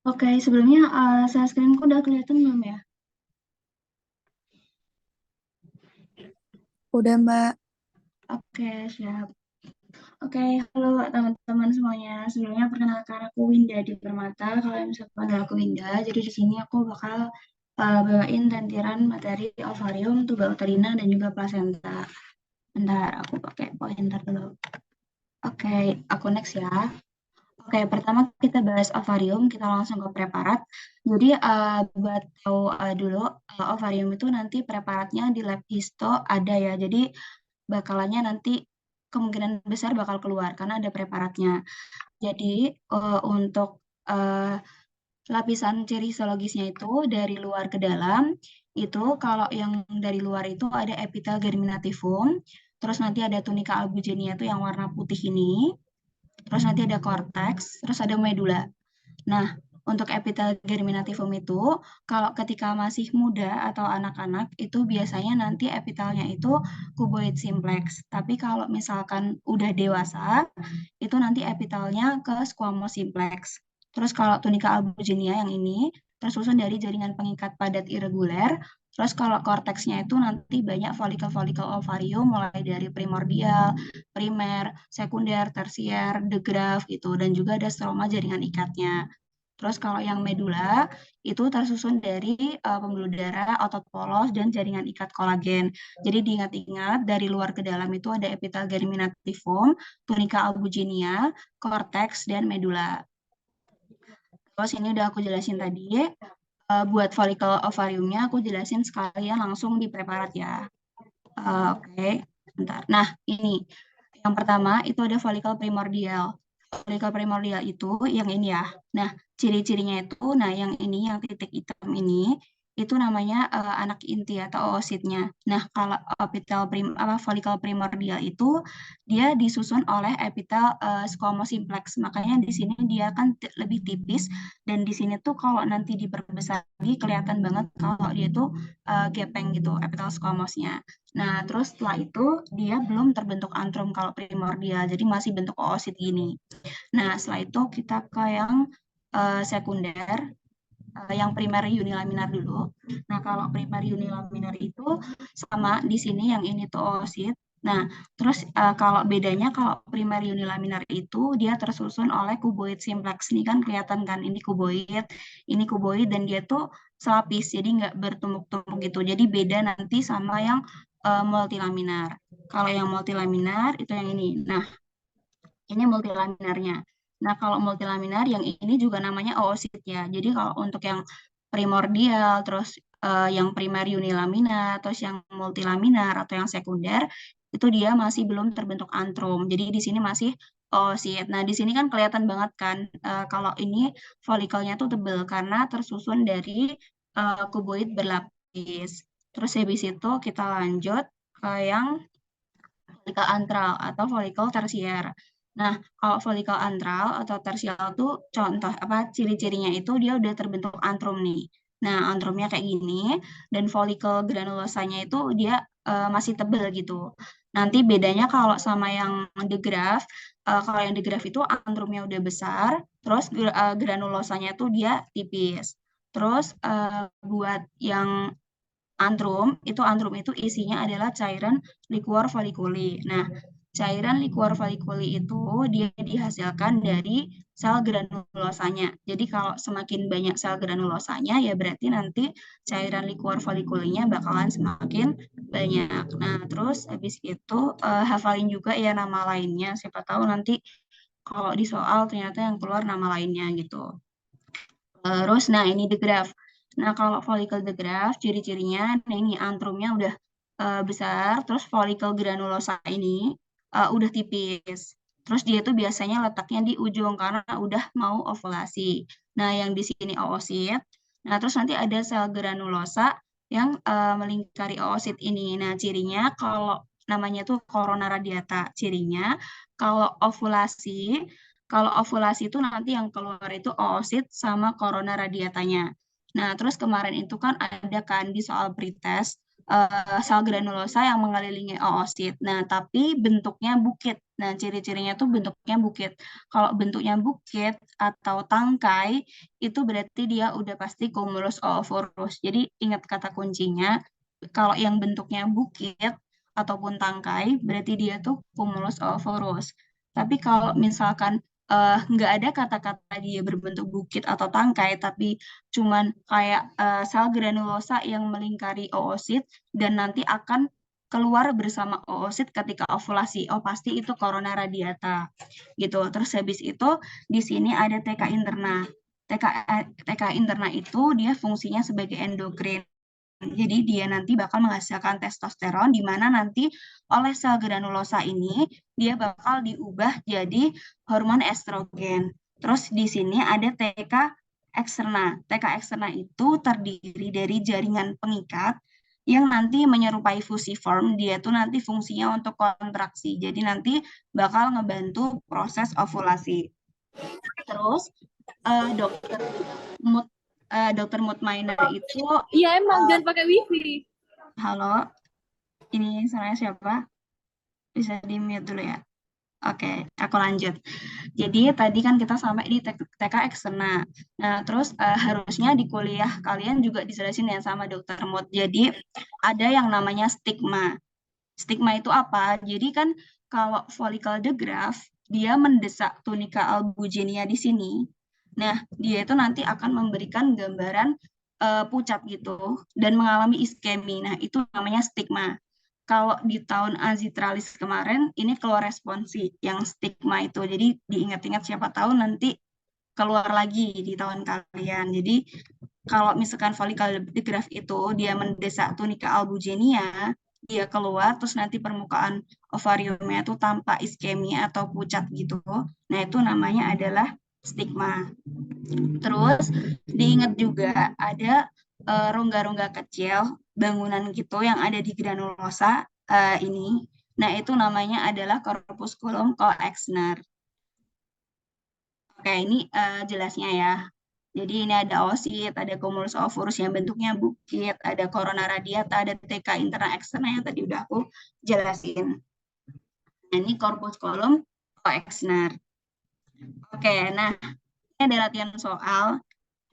Oke, sebelumnya share screen-ku udah kelihatan belum ya? Udah, Mbak. Oke, siap. Oke, halo teman-teman semuanya. Sebelumnya perkenalkan aku Winda di Permata. Kalian bisa panggil aku Winda. Jadi di sini aku bakal bawain rantiran materi ovarium, tuba uterina, dan juga plasenta. Bentar, aku pakai pointer dulu. Oke, aku next ya. Oke, pertama kita bahas ovarium, kita langsung ke preparat. Jadi buat tahu dulu, ovarium itu nanti preparatnya di lab histo ada ya. Jadi bakalannya nanti kemungkinan besar bakal keluar karena ada preparatnya. Jadi untuk eh, lapisan ciri histologisnya itu dari luar ke dalam, itu kalau yang dari luar itu ada epitel germinativum, terus nanti ada tunica albuginea itu yang warna putih ini, terus nanti ada cortex, terus ada medula. Nah, untuk epitel germinativum itu, kalau ketika masih muda atau anak-anak, itu biasanya nanti epitelnya itu kuboid simplex. Tapi kalau misalkan udah dewasa, itu nanti epitelnya ke squamous simplex. Terus kalau tunica albuginea yang ini, tersusun dari jaringan pengikat padat irreguler. Terus kalau korteksnya itu nanti banyak folikel-folikel ovarium mulai dari primordial, primer, sekunder, tersier, de Graaf gitu, dan juga ada stroma jaringan ikatnya. Terus kalau yang medula itu tersusun dari pembuluh darah, otot polos, dan jaringan ikat kolagen. Jadi diingat-ingat dari luar ke dalam itu ada epitel germinativum, tunica albuginea, cortex, dan medula. Terus ini udah aku jelasin tadi. Buat folikel ovariumnya aku jelasin sekalian langsung di preparat ya. Oke, bentar. Nah, ini yang pertama itu ada folikel primordial. Folikel primordial itu yang ini ya. Nah, ciri-cirinya itu, nah yang ini, yang titik hitam ini, itu namanya anak inti atau oositnya. Nah, kalau epitel folikel primordial itu dia disusun oleh epitel squamous simplex. Makanya di sini dia kan lebih tipis dan di sini tuh kalau nanti diperbesar lagi kelihatan banget kalau dia tuh gepeng gitu epitel squamousnya. Nah, terus setelah itu dia belum terbentuk antrum kalau primordial, jadi masih bentuk oosit gini. Nah, setelah itu kita ke yang sekunder, yang primer unilaminar dulu. Nah, kalau primer unilaminar itu sama di sini yang ini tuh oosit. Nah, terus kalau bedanya kalau primer unilaminar itu dia tersusun oleh kuboid simplex. Ini kan kelihatan kan ini kuboid dan dia tuh selapis, jadi nggak bertumpuk-tumpuk gitu. Jadi beda nanti sama yang multilaminar. Kalau yang multilaminar itu yang ini. Nah, ini multilaminarnya. Nah, kalau multilaminar yang ini juga namanya oosit ya. Jadi kalau untuk yang primordial, terus yang primer unilaminar, terus yang multilaminar atau yang sekunder, itu dia masih belum terbentuk antrum. Jadi di sini masih oosit. Nah, di sini kan kelihatan banget kan kalau ini folikelnya tuh tebel karena tersusun dari kuboid berlapis. Terus habis itu kita lanjut ke yang folikel antral atau folikel tersier. Nah, kalau folikel antral atau tersier tuh contoh apa ciri-cirinya itu dia udah terbentuk antrum nih. Nah, antrumnya kayak gini dan folikel granulosanya itu dia masih tebel gitu. Nanti bedanya kalau sama yang de Graaf, kalau yang de Graaf itu antrumnya udah besar, terus granulosanya tuh dia tipis. Terus buat yang antrum itu isinya adalah cairan liquor folliculi. Nah, cairan liquor folliculi itu dia dihasilkan dari sel granulosanya. Jadi kalau semakin banyak sel granulosanya ya berarti nanti cairan liquor folliculinya bakalan semakin banyak. Nah, terus habis itu hafalin juga ya nama lainnya. Siapa tahu nanti kalau di soal ternyata yang keluar nama lainnya gitu. Terus, nah ini the graph. Nah kalau follicle the graph, ciri-cirinya, nah ini antrumnya udah besar, terus follicle granulosa ini udah tipis. Terus dia tuh biasanya letaknya di ujung karena udah mau ovulasi. Nah yang di sini oosit. Nah terus nanti ada sel granulosa yang melingkari oosit ini. Nah cirinya kalau namanya tuh corona radiata. Cirinya kalau ovulasi itu nanti yang keluar itu oosit sama corona radiatanya. Nah, terus kemarin itu kan ada kan di soal pretest, sel granulosa yang mengelilingi oosit. Nah, tapi bentuknya bukit. Nah, ciri-cirinya tuh bentuknya bukit. Kalau bentuknya bukit atau tangkai, itu berarti dia udah pasti cumulus oophorus. Jadi ingat kata kuncinya, kalau yang bentuknya bukit ataupun tangkai, berarti dia tuh cumulus oophorus. Tapi kalau misalkan nggak ada kata-kata dia berbentuk bukit atau tangkai, tapi cuman kayak sel granulosa yang melingkari oosit dan nanti akan keluar bersama oosit ketika ovulasi. Oh, pasti itu corona radiata gitu. Terus habis itu di sini ada TK interna. TK interna itu dia fungsinya sebagai endokrin. Jadi dia nanti bakal menghasilkan testosteron di mana nanti oleh sel granulosa ini dia bakal diubah jadi hormon estrogen. Terus di sini ada TK eksterna. TK eksterna itu terdiri dari jaringan pengikat yang nanti menyerupai fusiform. Dia tuh nanti fungsinya untuk kontraksi. Jadi nanti bakal ngebantu proses ovulasi. Terus dokter Mut dokter Mutmainah itu Iya emang uh, jangan pakai wifi. halo, ini saya siapa? Bisa di-mute dulu ya. Oke, aku lanjut. Jadi tadi kan kita sampai di TK eksterna. Nah, terus harusnya di kuliah kalian juga dijelasin ya sama dokter Mut. Jadi ada yang namanya stigma. Stigma itu apa? Jadi kan kalau follicle the graft, dia mendesak tunika albugenia di sini. Nah, dia itu nanti akan memberikan gambaran pucat gitu dan mengalami iskemi. Nah, itu namanya stigma. Kalau di tahun azitralis kemarin, ini keluar responsi yang stigma itu. Jadi diingat-ingat siapa tahu nanti keluar lagi di tahun kalian. Jadi kalau misalkan follicle graft itu dia mendesak tunika albugenia, dia keluar terus nanti permukaan ovariumnya itu tanpa iskemi atau pucat gitu. Nah, itu namanya adalah stigma. Terus diingat juga ada rongga-rongga kecil bangunan gitu yang ada di granulosa ini. Nah, itu namanya adalah corpusculum coexner. Oke, ini jelasnya ya. Jadi ini ada oosit, ada cumulus oophorus yang bentuknya bukit, ada corona radiata, ada TK interna eksterna yang tadi udah aku jelasin. Nah, ini corpusculum coexner. Oke, nah ini ada latihan soal.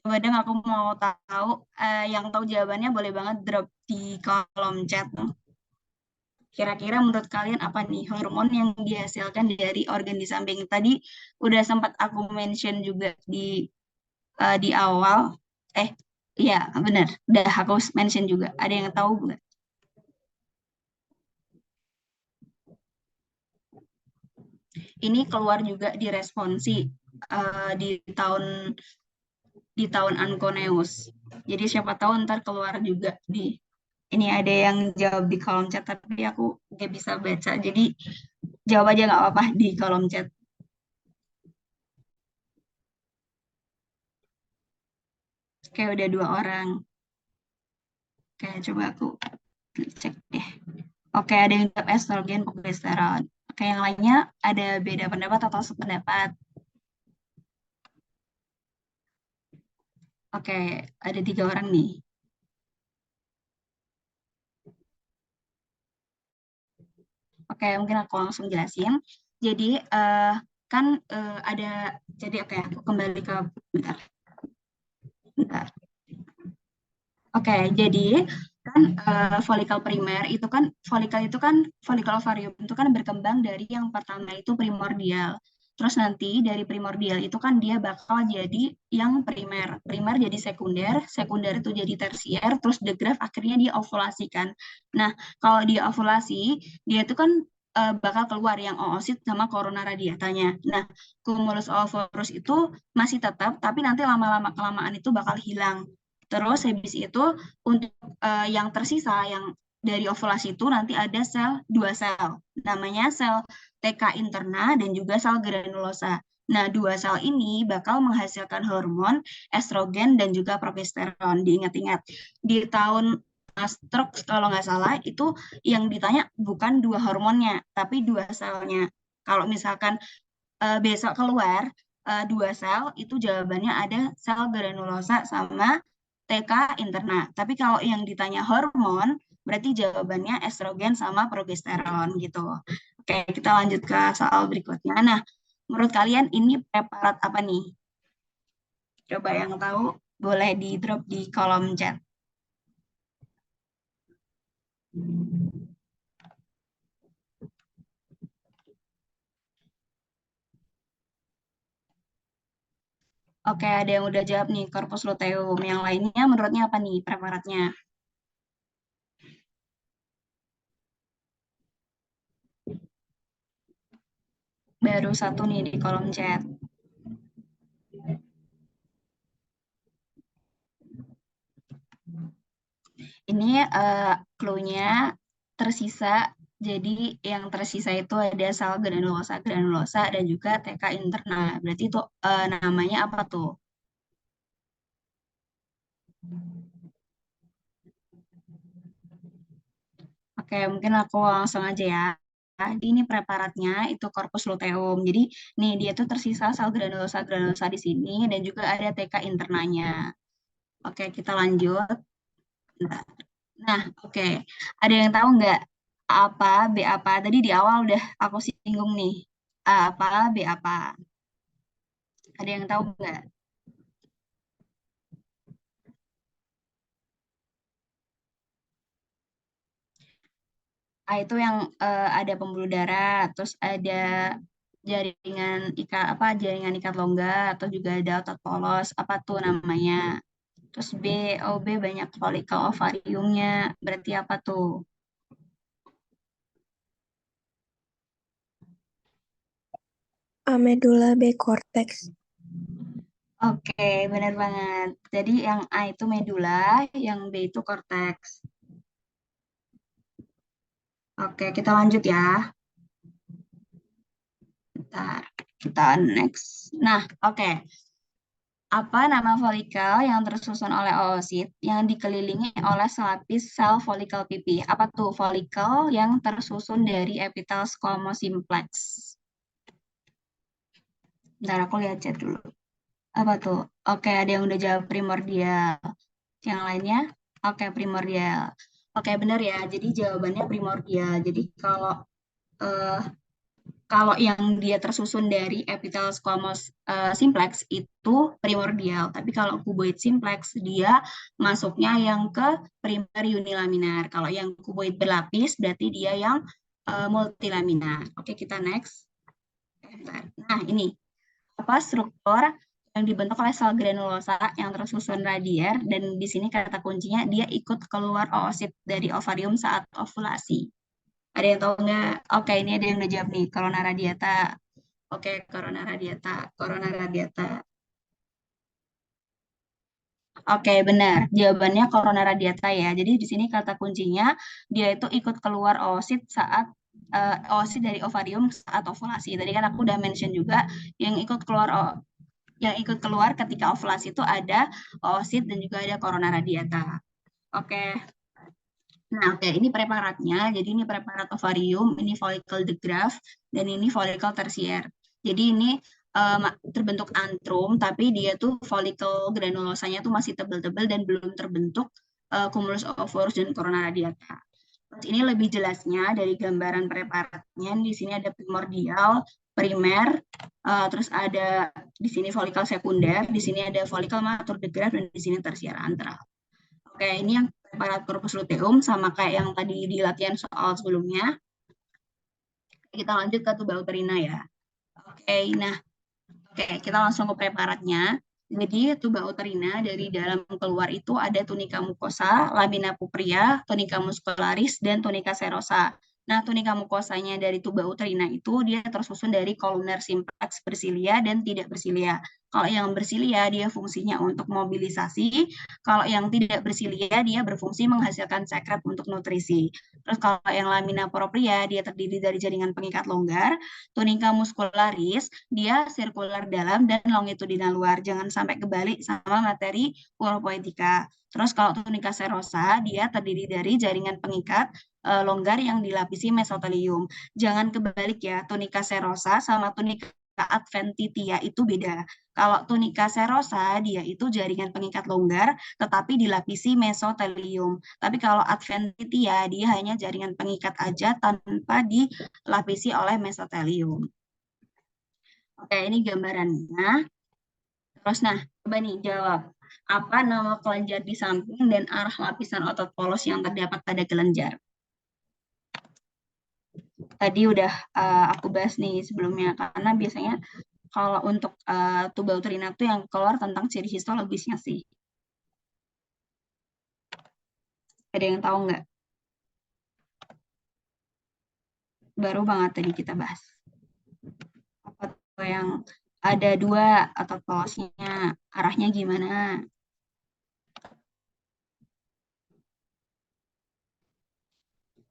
Coba dong aku mau tahu, yang tahu jawabannya boleh banget drop di kolom chat. Kira-kira menurut kalian apa nih hormon yang dihasilkan dari organ di samping? Tadi udah sempat aku mention juga di awal. Eh, iya benar. Udah aku mention juga. Ada yang tahu nggak? Ini keluar juga di responsi di tahun Anconeus. Jadi siapa tahu ntar keluar juga di ini ada yang jawab di kolom chat tapi aku nggak bisa baca. Jadi jawab aja nggak apa-apa di kolom chat. Kayak udah 2 orang. Oke, coba aku cek deh. Oke, ada yang jawab estrogen, progesteron. Oke, yang lainnya ada beda pendapat atau sependapat? Oke, ada 3 orang nih. Oke, mungkin aku langsung jelasin. Jadi, kan ada, jadi oke, aku kembali ke, bentar, bentar. Oke, jadi kan folikel primer itu kan folikel ovarium itu kan berkembang dari yang pertama itu primordial. Terus nanti dari primordial itu kan dia bakal jadi yang primer. Primer jadi sekunder, sekunder itu jadi tersier, terus the graft akhirnya dia ovulasikan. Nah, kalau dia ovulasi, dia itu kan bakal keluar yang oosit sama corona radiatanya. Nah, cumulus oophorus itu masih tetap, tapi nanti lama-lama kelamaan itu bakal hilang. Terus habis itu untuk yang tersisa yang dari ovulasi itu nanti ada 2 sel. Namanya sel TK interna dan juga sel granulosa. Nah, 2 sel ini bakal menghasilkan hormon estrogen dan juga progesteron. Diingat-ingat di tahun stroke kalau nggak salah itu yang ditanya bukan 2 hormonnya, tapi 2 selnya. Kalau misalkan besok keluar 2 sel, itu jawabannya ada sel granulosa sama TK interna. Tapi kalau yang ditanya hormon, Berarti jawabannya estrogen sama progesteron gitu. Oke, kita lanjut ke soal berikutnya. Nah, menurut kalian ini preparat apa nih? Coba yang tahu boleh di drop di kolom chat. Oke, ada yang udah jawab nih, corpus luteum. Yang lainnya menurutnya apa nih preparatnya? Baru satu nih di kolom chat. Ini clue-nya tersisa. Jadi yang tersisa itu ada sel granulosa dan juga TK interna. Berarti itu namanya apa tuh? Oke, mungkin aku langsung aja ya. Jadi ini preparatnya itu corpus luteum. Jadi nih dia tuh tersisa sel granulosa di sini dan juga ada TK internanya. Oke, kita lanjut. Bentar. Nah, oke. Ada yang tahu nggak apa B apa? Tadi di awal udah aku singgung nih. A apa B apa? Ada yang tahu nggak? A itu yang ada pembuluh darah, terus ada jaringan ikat longgar, atau juga ada otot polos, apa tuh namanya? Terus B, oh B banyak folikel ovariumnya, berarti apa tuh? Amedula B cortex. Oke, benar banget. Jadi yang A itu medula, yang B itu korteks. Oke, kita lanjut ya. Bentar, kita next. Nah, oke. Apa nama folikel yang tersusun oleh oosit yang dikelilingi oleh selapis sel folikel pipi? Apa tuh folikel yang tersusun dari epitel squamous simplex? Bentar, aku lihat chat dulu. Apa tuh? Oke, ada yang udah jawab primordial. Yang lainnya? Oke, primordial. Oke, benar ya. Jadi jawabannya primordial. Jadi eh, kalau yang dia tersusun dari epitel squamous simplex itu primordial, tapi kalau cuboid simplex dia masuknya yang ke primer unilaminar. Kalau yang cuboid berlapis berarti dia yang multilaminar. Oke, kita next. Nah, ini apa struktur yang dibentuk oleh sel granulosa yang tersusun radier dan di sini kata kuncinya dia ikut keluar oosit dari ovarium saat ovulasi. Ada yang tahu nggak? Oke, ini ada yang udah jawab nih, corona radiata. Oke, corona radiata. Oke, benar. Jawabannya corona radiata ya. Jadi di sini kata kuncinya dia itu ikut keluar oosit dari ovarium saat ovulasi. Tadi kan aku udah mention juga yang ikut keluar yang ikut keluar ketika ovulasi itu ada oosit dan juga ada corona radiata. Oke. Nah, oke, ini preparatnya. Jadi ini preparat ovarium, ini follicle de Graaff, dan ini follicle tersier. Jadi ini terbentuk antrum, tapi dia tuh follicle granulosanya tuh masih tebal-tebal dan belum terbentuk cumulus ovulus dan corona radiata. Terus ini lebih jelasnya dari gambaran preparatnya. Di sini ada primordial, primer, terus ada di sini follicle sekunder, di sini ada follicle matur de Graaff, dan di sini tersier antral. Oke, ini yang preparat corpus luteum sama kayak yang tadi di latihan soal sebelumnya. Kita lanjut ke tuba uterina ya. Oke, nah, oke, kita langsung ke preparatnya. Jadi tuba uterina dari dalam keluar itu ada tunica mucosa, lamina pupria, tunica muscularis, dan tunica serosa. Nah, tunica mucosanya dari tuba uterina itu dia tersusun dari koluner simplex bersilia dan tidak bersilia. Kalau yang bersilia dia fungsinya untuk mobilisasi, kalau yang tidak bersilia dia berfungsi menghasilkan sekret untuk nutrisi. Terus kalau yang lamina propria dia terdiri dari jaringan pengikat longgar, tunica muscularis dia sirkular dalam dan longitudinal luar. Jangan sampai kebalik sama materi uropoetika. Terus kalau tunica serosa dia terdiri dari jaringan pengikat longgar yang dilapisi mesotelium. Jangan kebalik ya, tunica serosa sama tunica adventitia itu beda. Kalau tunika serosa, dia itu jaringan pengikat longgar, tetapi dilapisi mesotelium. Tapi kalau adventitia, dia hanya jaringan pengikat aja tanpa dilapisi oleh mesotelium. Oke, ini gambarannya. Terus, nah, coba nih jawab. Apa nama kelenjar di samping dan arah lapisan otot polos yang terdapat pada kelenjar? Tadi udah aku bahas nih sebelumnya, karena biasanya kalau untuk tuba uterina tuh yang keluar tentang ciri histologisnya sih. Ada yang tahu nggak? Baru banget tadi kita bahas. Apa tuh yang ada dua otot polosnya, arahnya gimana?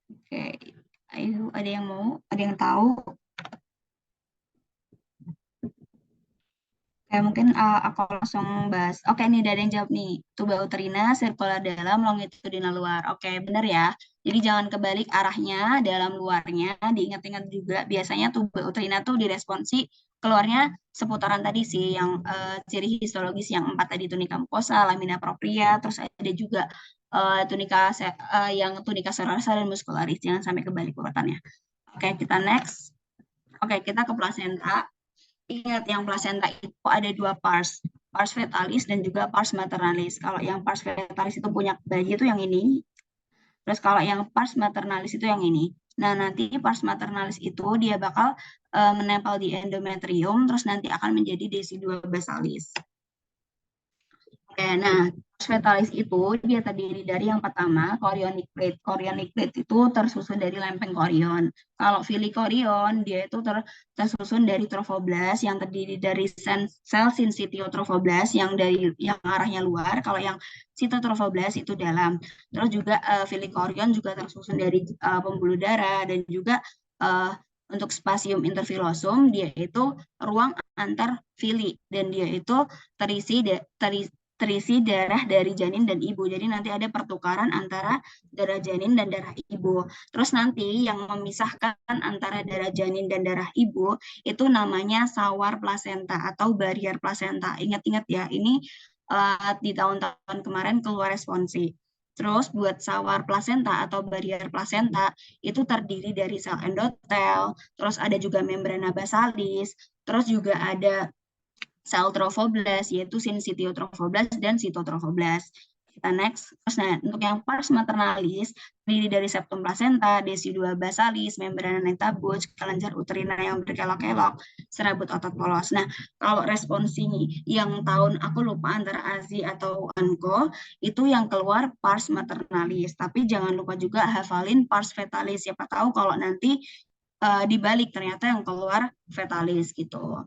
Oke, ayo ada yang mau, ada yang tahu? Kayak mungkin aku langsung bahas. Oke, nih ada yang jawab nih. Tuba uterina, sirkular dalam, longitudinal luar. Oke, bener ya. Jadi jangan kebalik arahnya, dalam luarnya. Diingat-ingat juga, biasanya tuba uterina tuh diresponsi keluarnya seputaran tadi sih, yang ciri histologis yang 4 tadi, tunika mukosa, lamina propria, terus ada juga yang tunika serosa dan muscularis. Jangan sampai kebalik urutannya. Oke, kita next. Oke, kita ke plasenta. Ingat yang plasenta itu ada dua pars, pars fetalis dan juga pars maternalis. Kalau yang pars fetalis itu punya bayi itu yang ini, terus kalau yang pars maternalis itu yang ini. Nah, nanti pars maternalis itu dia bakal menempel di endometrium, terus nanti akan menjadi desidua basalis. Oke, nah, fetalis itu dia terdiri dari yang pertama, chorionic plate. Chorionic plate itu tersusun dari lempeng chorion. Kalau filikorion, dia itu tersusun dari trofoblast yang terdiri dari sel sinsitiotrofoblast yang arahnya luar. Kalau yang sitotrofoblast itu dalam. Terus juga filikorion juga tersusun dari pembuluh darah dan juga uh, untuk spasium interfilosum dia itu ruang antar fili dan dia itu terisi darah dari janin dan ibu. Jadi nanti ada pertukaran antara darah janin dan darah ibu. Terus nanti yang memisahkan antara darah janin dan darah ibu itu namanya sawar plasenta atau barier plasenta. Ingat-ingat ya, ini di tahun-tahun kemarin keluar responsi. Terus buat sawar plasenta atau barier plasenta itu terdiri dari sel endotel, terus ada juga membrana basalis, terus juga ada sel trofoblast, yaitu sinsitiotrofoblast dan sitotrofoblast. Kita next. Terus, nah, untuk yang pars maternalis, terdiri dari septum placenta, desidua basalis, membrana neta Busch, kelenjar uterina yang berkelok-kelok, serabut otot polos. Nah, kalau responsi yang tahun aku lupa antara ASI atau ANKO, itu yang keluar pars maternalis. Tapi jangan lupa juga hafalin pars fetalis. Siapa tahu kalau nanti dibalik ternyata yang keluar fetalis gitu.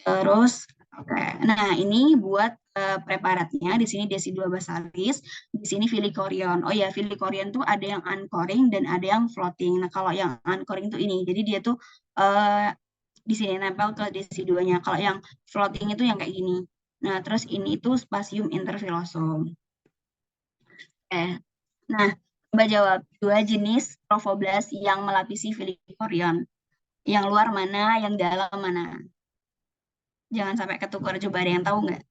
Terus, oke. Nah, ini buat preparatnya. Di sini desidua basalis, di sini filikorion. Oh ya, filikorion tuh ada yang anchoring dan ada yang floating. Nah, kalau yang anchoring tuh ini. Jadi dia tuh di sini nempel ke desiduanya. Kalau yang floating itu yang kayak gini. Nah, terus ini tuh spasium interfilosum. Nah, coba jawab. Dua jenis trophoblast yang melapisi filikorion. Yang luar mana, yang dalam mana? Jangan sampai ketukar, coba ada yang tahu nggak?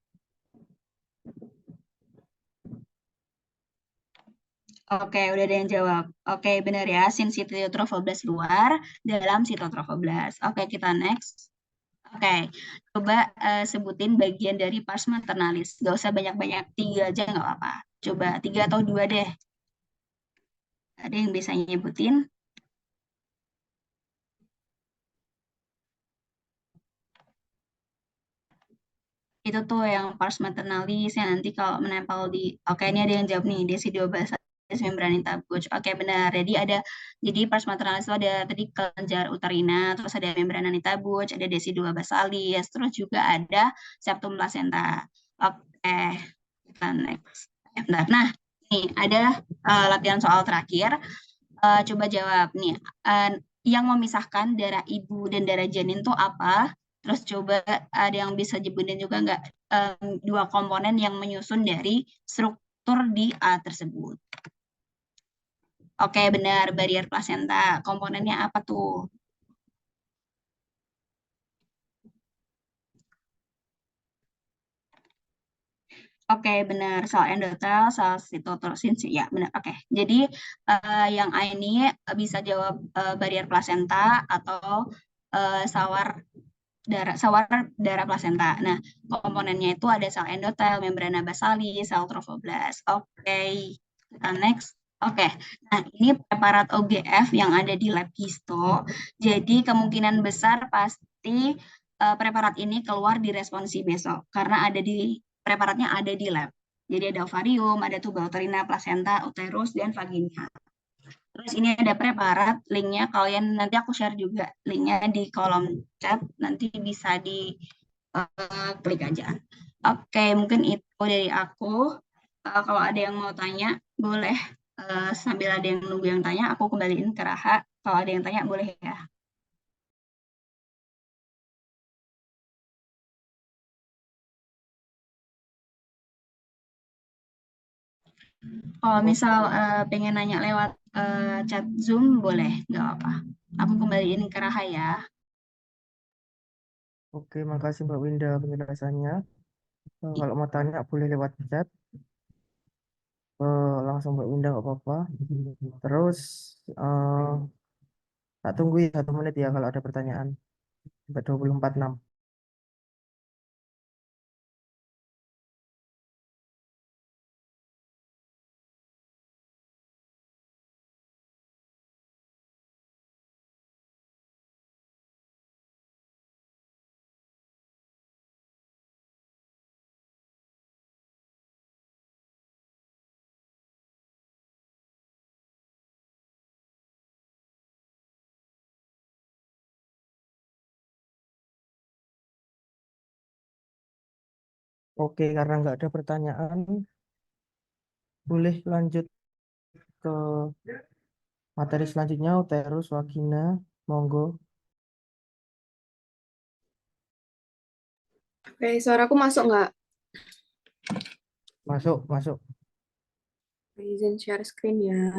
Oke, udah ada yang jawab. Oke, benar ya. Sinsitiotrofoblast luar, dalam sitotrofoblast. Oke, kita next. Oke, coba sebutin bagian dari pars maternalis. Gak usah banyak-banyak, tiga aja nggak apa-apa. Coba tiga atau dua deh. Ada yang bisa nyebutin? Itu tuh yang pars maternalis yang nanti kalau menempel di, oke ini ada yang jawab nih, desidiobasalis membranita Busch. Oke benar, jadi pars maternalis itu ada tadi kelenjar uterina, terus ada membranita Busch, ada desidiobasalis, terus juga ada septum placenta. Oke, kita next. Bentar. Nah, nih ada latihan soal terakhir. Coba jawab nih, yang memisahkan darah ibu dan darah janin itu apa? Terus coba ada yang bisa nyebutin juga nggak dua komponen yang menyusun dari struktur di A tersebut. Oke, benar, barier plasenta. Komponennya apa tuh? Oke, benar. Sel endotel, sel sitotosin sih. Ya, benar. Oke. Jadi, yang A ini bisa jawab barier plasenta atau sawar sawar darah plasenta. Nah, komponennya itu ada sel endotel, membrana basali, sel trofoblast. Oke, kita next. Oke, nah ini preparat OGF yang ada di lab histo. Jadi kemungkinan besar pasti preparat ini keluar di responsi besok karena ada di preparatnya ada di lab. Jadi ada ovarium, ada tuba-uterina, plasenta, uterus, dan vagina. Terus ini ada preparat, linknya kalian nanti aku share juga linknya di kolom chat, nanti bisa di klik aja. Oke, mungkin itu dari aku. Kalau ada yang mau tanya, boleh sambil ada yang nunggu yang tanya, aku kembaliin ke Raha. Kalau ada yang tanya, boleh ya. Kalau misal pengen nanya lewat chat Zoom, boleh, nggak apa. Aku kembaliin ke Raha ya. Oke, makasih Mbak Winda penjelasannya. Kalau mau tanya boleh lewat chat, langsung Mbak Winda nggak apa-apa. Terus eh, tak tunggu ya 1 menit ya kalau ada pertanyaan. Sampai 24:06. Oke, karena nggak ada pertanyaan, boleh lanjut ke materi selanjutnya, uterus, vagina, monggo. Oke, suaraku masuk nggak? Masuk, masuk. Izin share screen ya.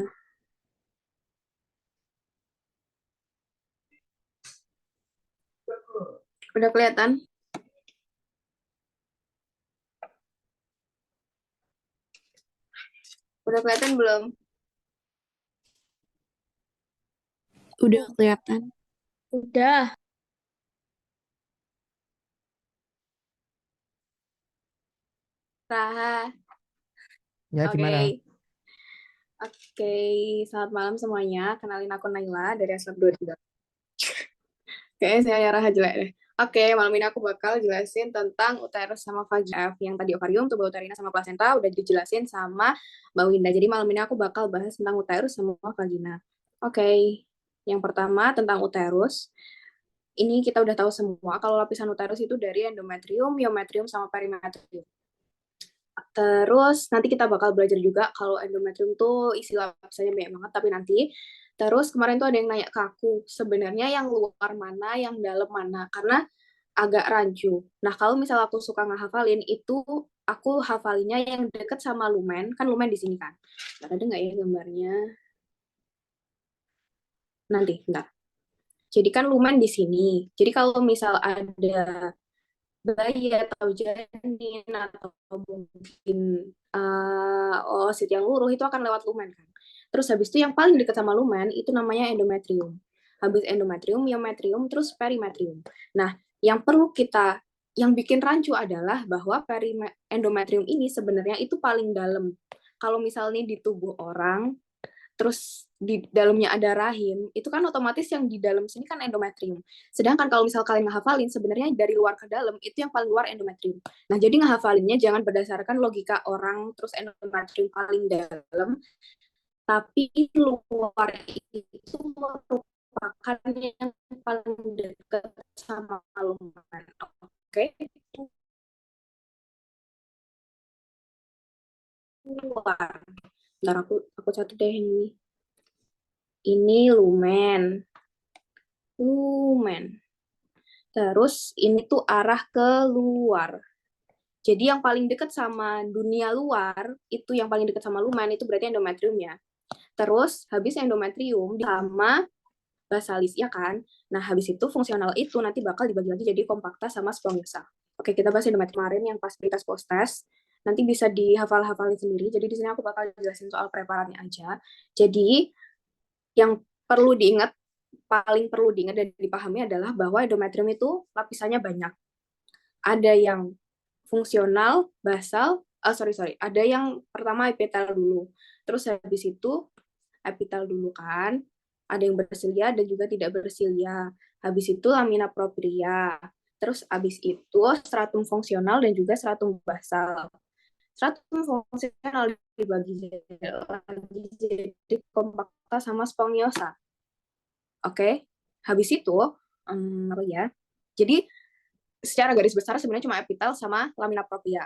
Udah kelihatan? Udah kelihatan belum? Udah kelihatan. Udah. Raha. Ya, Oke. gimana? Oke, selamat malam semuanya. Kenalin aku Naila dari Aslab 23. Kayaknya saya Raha jelek deh. Oke, malam ini aku bakal jelasin tentang uterus sama vagina. Yang tadi ovarium, tuba uterina sama plasenta udah dijelasin sama Mbak Winda. Jadi malam ini aku bakal bahas tentang uterus sama vagina. Oke, yang pertama tentang uterus. Ini kita udah tahu semua kalau lapisan uterus itu dari endometrium, myometrium, sama perimetrium. Terus nanti kita bakal belajar juga kalau endometrium tuh isi lapisannya banyak banget, tapi nanti. Terus kemarin tuh ada yang nanya ke aku, sebenarnya yang luar mana, yang dalam mana, karena agak rancu. Nah, kalau misal aku suka ngehafalin, itu aku hafalinnya yang deket sama lumen, kan lumen di sini kan. Nggak ada nggak ya gambarnya? Nanti, bentar. Jadi kan lumen di sini. Jadi kalau misal ada bayi atau janin atau mungkin oosit yang luruh itu akan lewat lumen kan. Terus habis itu yang paling dekat sama lumen itu namanya endometrium. Habis endometrium, myometrium, terus perimetrium. Nah, yang perlu kita yang bikin rancu adalah bahwa endometrium ini sebenarnya itu paling dalam. Kalau misalnya di tubuh orang terus di dalamnya ada rahim, itu kan otomatis yang di dalam sini kan endometrium. Sedangkan kalau misal kalian ngehafalin, sebenarnya dari luar ke dalam, itu yang paling luar endometrium. Nah, jadi ngehafalinnya jangan berdasarkan logika orang, terus endometrium paling dalam, tapi luar itu merupakan yang paling dekat sama lumen. Oke? Luar. Ntar aku catat deh ini. Ini lumen. Lumen. Terus ini tuh arah ke luar. Jadi yang paling dekat sama dunia luar, itu yang paling dekat sama lumen, itu berarti endometrium ya. Terus habis endometrium sama basalis, ya kan? Nah, habis itu fungsional itu nanti bakal dibagi lagi jadi kompakta sama spongiosal. Oke, kita bahas endometrium kemarin yang pas kita post test. Nanti bisa dihafal-hafalin sendiri. Jadi di sini aku bakal jelasin soal preparatnya aja. Jadi yang perlu diingat, paling perlu diingat dan dipahami adalah bahwa endometrium itu lapisannya banyak. Ada yang fungsional, basal, ada yang pertama epitel dulu. Terus habis itu epitel dulu kan, ada yang bersilia dan juga tidak bersilia. Habis itu lamina propria. Terus habis itu stratum fungsional dan juga stratum basal. Stratum fungsional dibagi lagi jadi kompakta sama spongiosa. Oke, habis itu apa ya? Jadi secara garis besar sebenarnya cuma epitel sama lamina propria.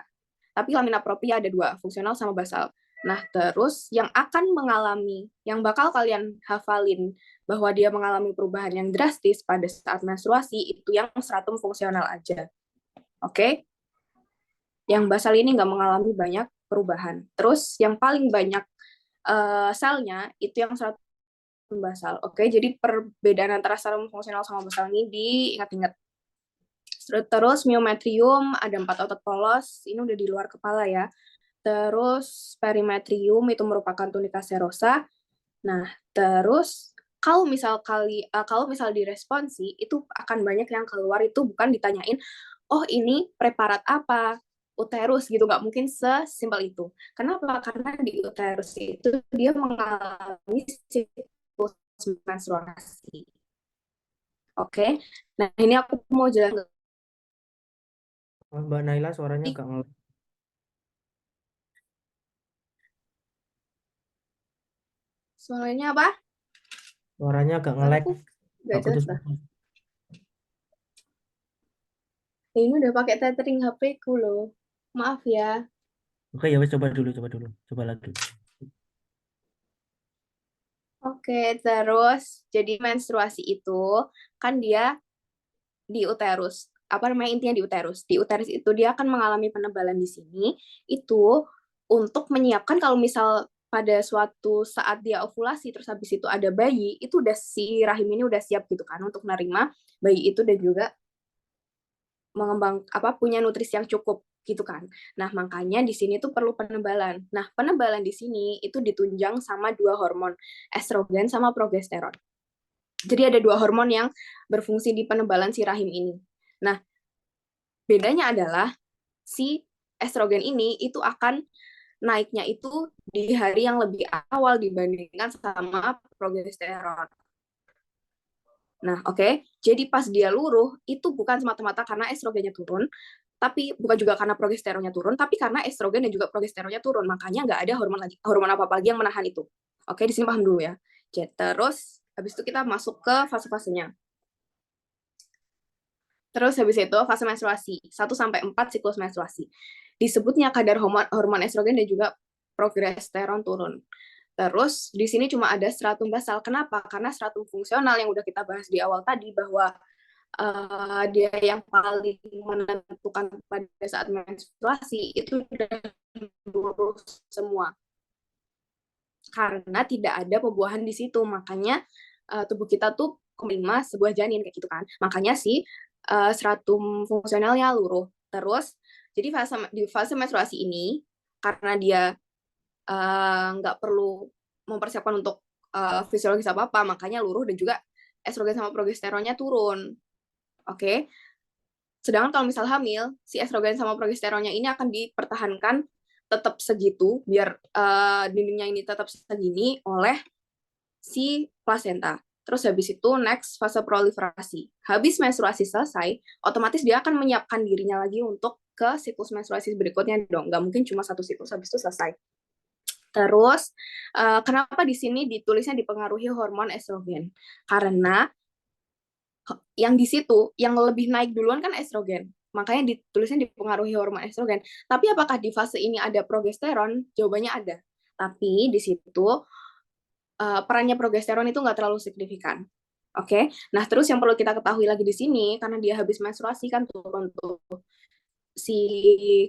Tapi lamina propria ada dua, fungsional sama basal. Nah, terus yang akan mengalami, yang bakal kalian hafalin bahwa dia mengalami perubahan yang drastis pada saat menstruasi, itu yang stratum fungsional aja. Oke? Yang basal ini nggak mengalami banyak perubahan. Terus yang paling banyak selnya, itu yang stratum basal. Oke, jadi perbedaan antara stratum fungsional sama basal ini diingat-ingat. Terus myometrium ada 4 otot polos, ini udah di luar kepala ya. Terus perimetrium itu merupakan tunika serosa. Nah, terus kalau misal diresponsi itu akan banyak yang keluar, itu bukan ditanyain, oh ini preparat apa, uterus gitu, nggak mungkin sesimpel itu. Kenapa? Karena di uterus itu dia mengalami siklus menstruasi. Oke, nah ini aku mau jelaskan. Mbak Naila suaranya agak ngelek. Soalnya apa? Suaranya agak ngelek. Aku nggak Agak jelas lah. putus-putus. Ini udah pakai tethering HP ku loh. Maaf ya. Oke, ya wes coba dulu. Coba lagi. Oke, terus jadi menstruasi itu kan dia di uterus. Apa namanya, intinya di uterus. Di uterus itu dia akan mengalami penebalan di sini itu untuk menyiapkan kalau misal pada suatu saat dia ovulasi terus habis itu ada bayi, itu udah si rahim ini udah siap gitu kan untuk menerima bayi itu dan juga mengembang punya nutrisi yang cukup gitu kan. Nah, makanya di sini tuh perlu penebalan. Nah, penebalan di sini itu ditunjang sama dua hormon, estrogen sama progesteron. Jadi ada dua hormon yang berfungsi di penebalan si rahim ini. Nah, bedanya adalah si estrogen ini itu akan naiknya itu di hari yang lebih awal dibandingkan sama progesteron. Nah, oke. Jadi pas dia luruh, itu bukan semata-mata karena estrogennya turun, tapi bukan juga karena progesteronnya turun, tapi karena estrogen dan juga progesteronnya turun. Makanya nggak ada hormon apa-apa lagi yang menahan itu. Oke, di sini paham dulu ya. Jadi, terus, habis itu kita masuk ke fase-fasenya. Terus habis itu fase menstruasi, 1-4 siklus menstruasi. Disebutnya kadar hormon estrogen dan juga progesteron turun. Terus di sini cuma ada stratum basal. Kenapa? Karena stratum fungsional yang udah kita bahas di awal tadi bahwa dia yang paling menentukan pada saat menstruasi itu udah lurus semua. Karena tidak ada pembuahan di situ, makanya tubuh kita tuh menerima sebuah janin kayak gitu kan. Makanya sih stratum fungsionalnya luruh. Terus jadi di fase menstruasi ini karena dia nggak perlu mempersiapkan untuk fisiologis apa-apa, makanya luruh dan juga estrogen sama progesteronnya turun. Oke. Sedangkan kalau misal hamil, si estrogen sama progesteronnya ini akan dipertahankan tetap segitu, biar dindingnya ini tetap segini oleh si plasenta. Terus habis itu next fase proliferasi. Habis menstruasi selesai, otomatis dia akan menyiapkan dirinya lagi untuk ke siklus menstruasi berikutnya dong. Nggak mungkin cuma satu siklus habis itu selesai. Terus, kenapa di sini ditulisnya dipengaruhi hormon estrogen? Karena yang di situ, yang lebih naik duluan kan estrogen. Makanya ditulisnya dipengaruhi hormon estrogen. Tapi apakah di fase ini ada progesteron? Jawabannya ada. Tapi di situ perannya progesteron itu nggak terlalu signifikan. Oke, nah terus yang perlu kita ketahui lagi di sini, karena dia habis menstruasi kan turun tuh si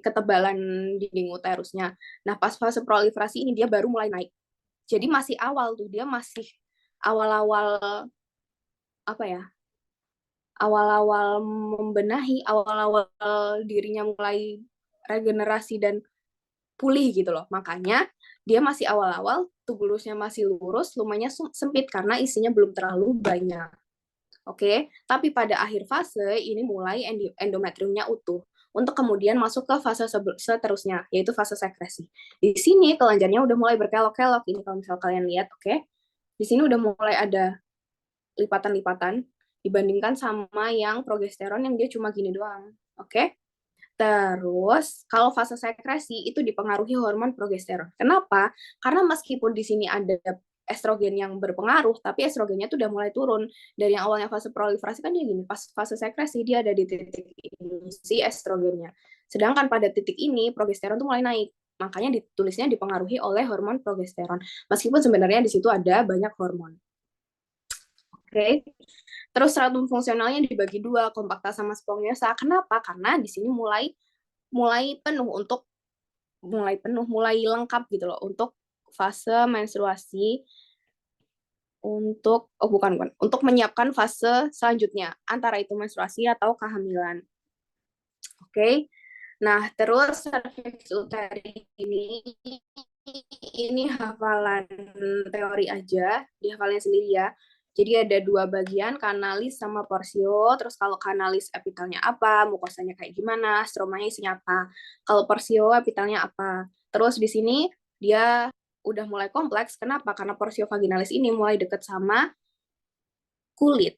ketebalan dinding uterusnya. Nah pas fase proliferasi ini dia baru mulai naik. Jadi masih awal tuh, dia masih awal-awal apa ya? Awal-awal membenahi, awal-awal dirinya mulai regenerasi dan pulih gitu loh. Makanya dia masih awal-awal, tubulusnya masih lurus, lumayan sempit karena isinya belum terlalu banyak. Oke, tapi pada akhir fase ini mulai endometriumnya utuh untuk kemudian masuk ke fase seterusnya, yaitu fase sekresi. Di sini kelenjarnya udah mulai berkelok-kelok. Ini kalau misal kalian lihat, oke. Di sini udah mulai ada lipatan-lipatan dibandingkan sama yang progesteron yang dia cuma gini doang. Oke. Terus, kalau fase sekresi itu dipengaruhi hormon progesteron. Kenapa? Karena meskipun di sini ada estrogen yang berpengaruh, tapi estrogennya tuh udah mulai turun. Dari yang awalnya fase proliferasi kan dia gini, pas fase sekresi dia ada di titik ini si estrogennya. Sedangkan pada titik ini progesteron tuh mulai naik. Makanya ditulisnya dipengaruhi oleh hormon progesteron. Meskipun sebenarnya di situ ada banyak hormon. Oke. Terus stratum fungsionalnya dibagi dua, kompakta sama spongiosa. Kenapa? Karena di sini mulai penuh untuk mulai lengkap gitu loh untuk fase menstruasi, untuk bukan untuk menyiapkan fase selanjutnya antara itu menstruasi atau kehamilan. Oke. Nah, terus cervix uteri ini hafalan teori aja, dihafalnya sendiri ya. Jadi ada dua bagian, kanalis sama porsio. Terus kalau kanalis epitelnya apa, mukosanya kayak gimana, stromanya isinya apa. Kalau porsio epitelnya apa. Terus di sini dia udah mulai kompleks. Kenapa? Karena porsio vaginalis ini mulai deket sama kulit.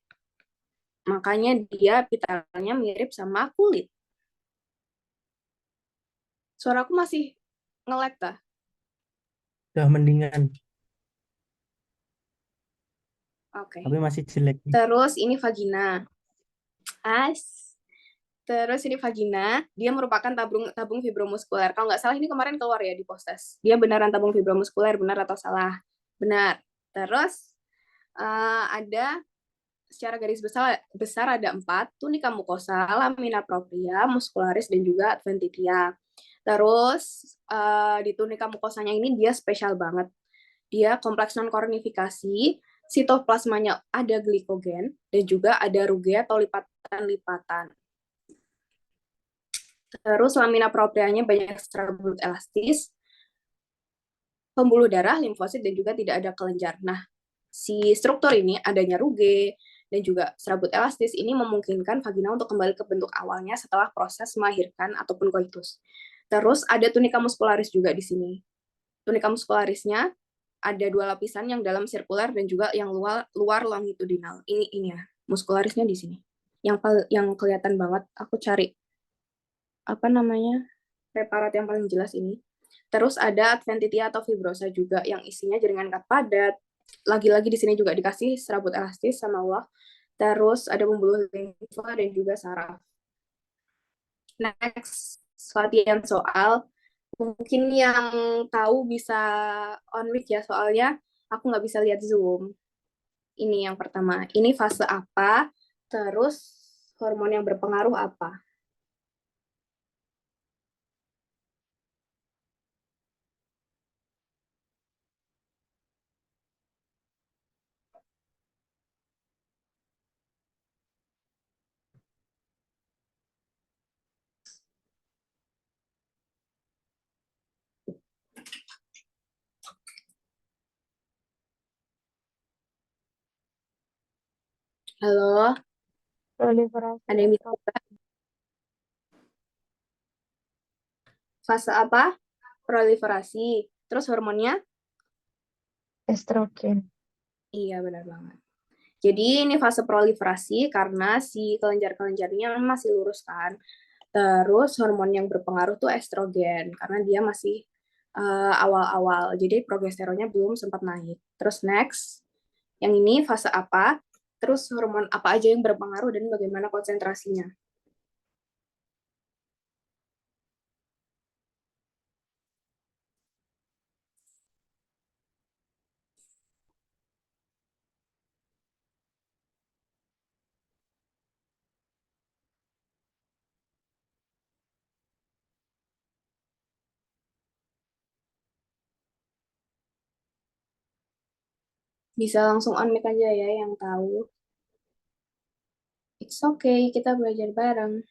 Makanya dia epitelnya mirip sama kulit. Suaraku masih nge-lag tah? Udah mendingan, Oke. tapi masih jelek. Terus ini vagina. Terus ini vagina, dia merupakan tabung fibromuskuler. Kalau nggak salah ini kemarin keluar ya di postes. Dia beneran tabung fibromuskuler, benar atau salah? Benar. Terus ada secara garis besar ada 4, tunica mucosa, lamina propria, muscularis, dan juga adventitia. Terus di tunica mucosanya ini dia spesial banget. Dia kompleks non-kornifikasi, sitoplasmanya ada glikogen, dan juga ada ruge atau lipatan-lipatan. Terus lamina proprianya banyak serabut elastis, pembuluh darah, limfosit, dan juga tidak ada kelenjar. Nah, si struktur ini adanya ruge dan juga serabut elastis ini memungkinkan vagina untuk kembali ke bentuk awalnya setelah proses melahirkan ataupun koitus. Terus ada tunica muscularis juga di sini. Tunica muscularisnya ada 2 lapisan yang dalam sirkuler dan juga yang luar longitudinal. Ini ya, muscularisnya di sini. Yang kelihatan banget, aku cari apa namanya preparat yang paling jelas ini. Terus ada adventitia atau fibrosa juga yang isinya jaringan kat padat. Lagi-lagi di sini juga dikasih serabut elastis sama Allah. Terus ada pembuluh limfa dan juga saraf. Next, latihan soal. Mungkin yang tahu bisa on mic ya, soalnya aku nggak bisa lihat Zoom. Ini yang pertama. Ini fase apa? Terus hormon yang berpengaruh apa? Halo, Proliferasi ada yang bisa buka? Fase apa? Proliferasi. Terus hormonnya? estrogen. Iya, benar banget. Jadi ini fase proliferasi karena si kelenjar-kelenjarnya masih lurus kan. Terus hormon yang berpengaruh tuh estrogen karena dia masih awal-awal. Jadi progesteronnya belum sempat naik. Terus next, yang ini fase apa? Terus hormon apa aja yang berpengaruh dan bagaimana konsentrasinya? Bisa langsung on mic aja ya yang tahu. It's okay, kita belajar bareng.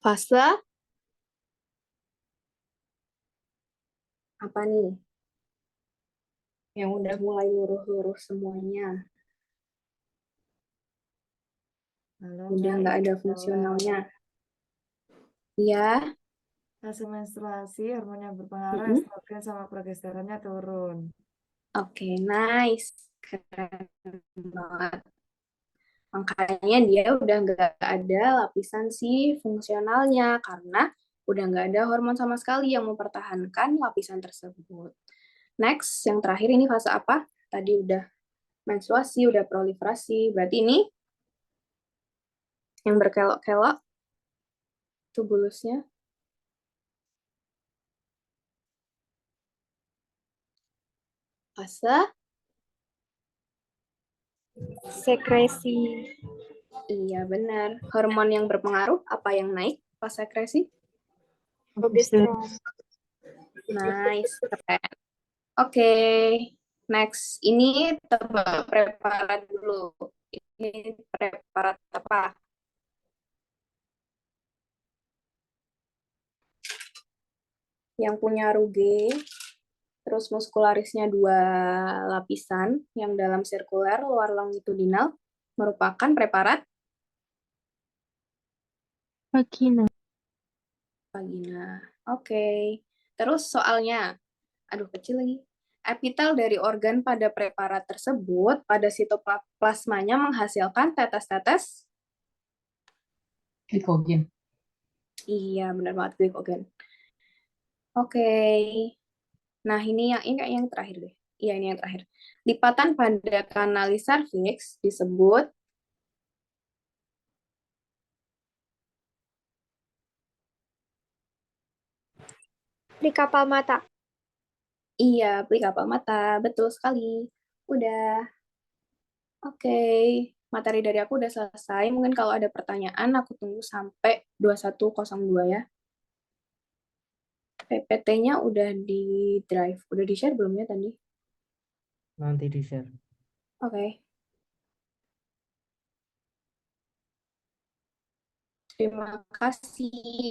Fase apa nih? Yang udah mulai luruh-luruh semuanya. Halo, Udah Kak, nggak ada izin fungsionalnya. Iya. Fase menstruasi, hormon yang berpengaruh Mm-mm. estrogen sama progesteronnya turun. Oke, nice. Keren banget. Makanya dia udah nggak ada lapisan si fungsionalnya karena udah nggak ada hormon sama sekali yang mempertahankan lapisan tersebut. Next, yang terakhir ini fase apa? Tadi udah menstruasi, udah proliferasi. Berarti ini yang berkelok-kelok tubulusnya. Fase Sekresi. iya benar. Hormon yang berpengaruh apa yang naik pas sekresi? Progesteron. Nice, keren. Oke, next. Ini tebak preparat dulu. Ini preparat apa? Yang punya ruge, terus muskularisnya 2 lapisan, yang dalam sirkuler, luar longitudinal, merupakan preparat Vagina. vagina. Oke. Terus soalnya, aduh kecil lagi. Epitel dari organ pada preparat tersebut pada sitoplasmanya menghasilkan tetes-tetes. Glikogen. Iya, benar banget glikogen. Oke. Nah, ini kayak yang terakhir deh. Iya, ini yang terakhir. Lipatan pada kanalis serviks disebut Di kapal mata. iya, pli kapal mata. Betul sekali. Udah. Oke. Materi dari aku udah selesai. Mungkin kalau ada pertanyaan, aku tunggu sampai 21.02 ya. PPT-nya udah di drive. Udah di-share belum ya tadi? Nanti di-share. Oke. Terima kasih.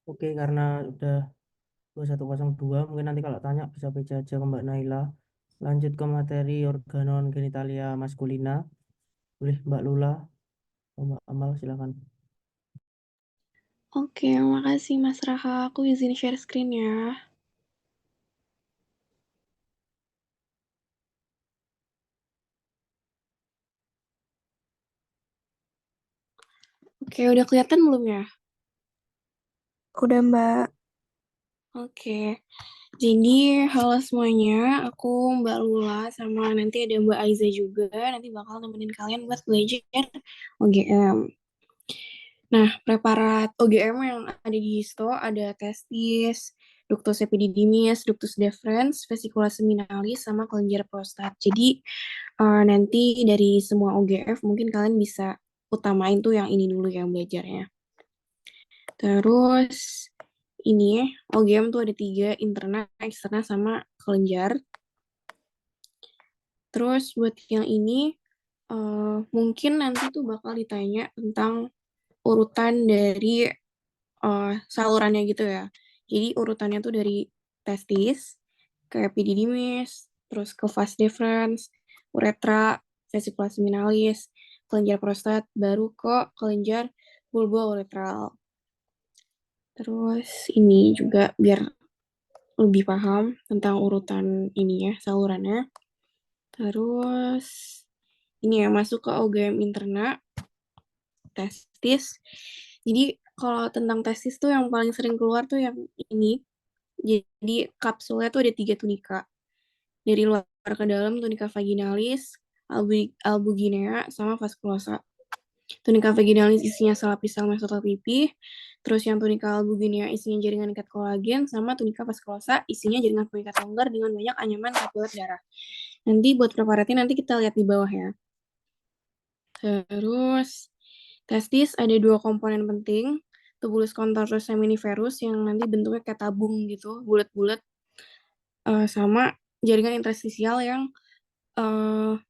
Oke, karena udah 21.02, mungkin nanti kalau tanya bisa PC aja ke Mbak Naila. Lanjut ke materi organon genitalia maskulina. Boleh Mbak Lula, Mbak Amal, silakan. Oke, makasih Mas Raka. Aku izin share screen ya. Oke, udah kelihatan belum ya? Udah, Mbak. Oke, jadi halo semuanya. Aku Mbak Lula sama nanti ada Mbak Aiza juga. Nanti bakal nemenin kalian buat belajar OGM. Nah, preparat OGM yang ada di histo ada testis, ductus epididymis, ductus deferens, vesicula seminalis, sama kelenjar prostat. Jadi nanti dari semua OGF mungkin kalian bisa utamain tuh yang ini dulu yang belajarnya. Terus ini OGM tuh ada 3, interna, eksterna, sama kelenjar. Terus buat yang ini mungkin nanti tuh bakal ditanya tentang urutan dari salurannya gitu ya. Jadi urutannya tuh dari testis ke epididymis, terus ke vas deferens, uretra, vesicula seminalis, kelenjar prostat, baru ke kelenjar bulbo-uretral. Terus ini juga biar lebih paham tentang urutan ini ya, salurannya. Terus ini ya, masuk ke OGM interna, testis. Jadi kalau tentang testis tuh yang paling sering keluar tuh yang ini. Jadi kapsulnya tuh ada 3 tunika. Dari luar ke dalam tunika vaginalis, albuginea, sama vasculosa. Tunika vaginalis isinya selapis sel mesotel pipih, terus yang tunika albuginea isinya jaringan ikat kolagen, sama tunika vasculosa isinya jaringan pengikat longgar dengan banyak anyaman kapiler darah. Nanti buat preparatnya nanti kita lihat di bawah ya. Terus testis ada 2 komponen penting, tubulus contortus seminiferus yang nanti bentuknya kayak tabung gitu, bulat-bulat. sama jaringan interstisial yang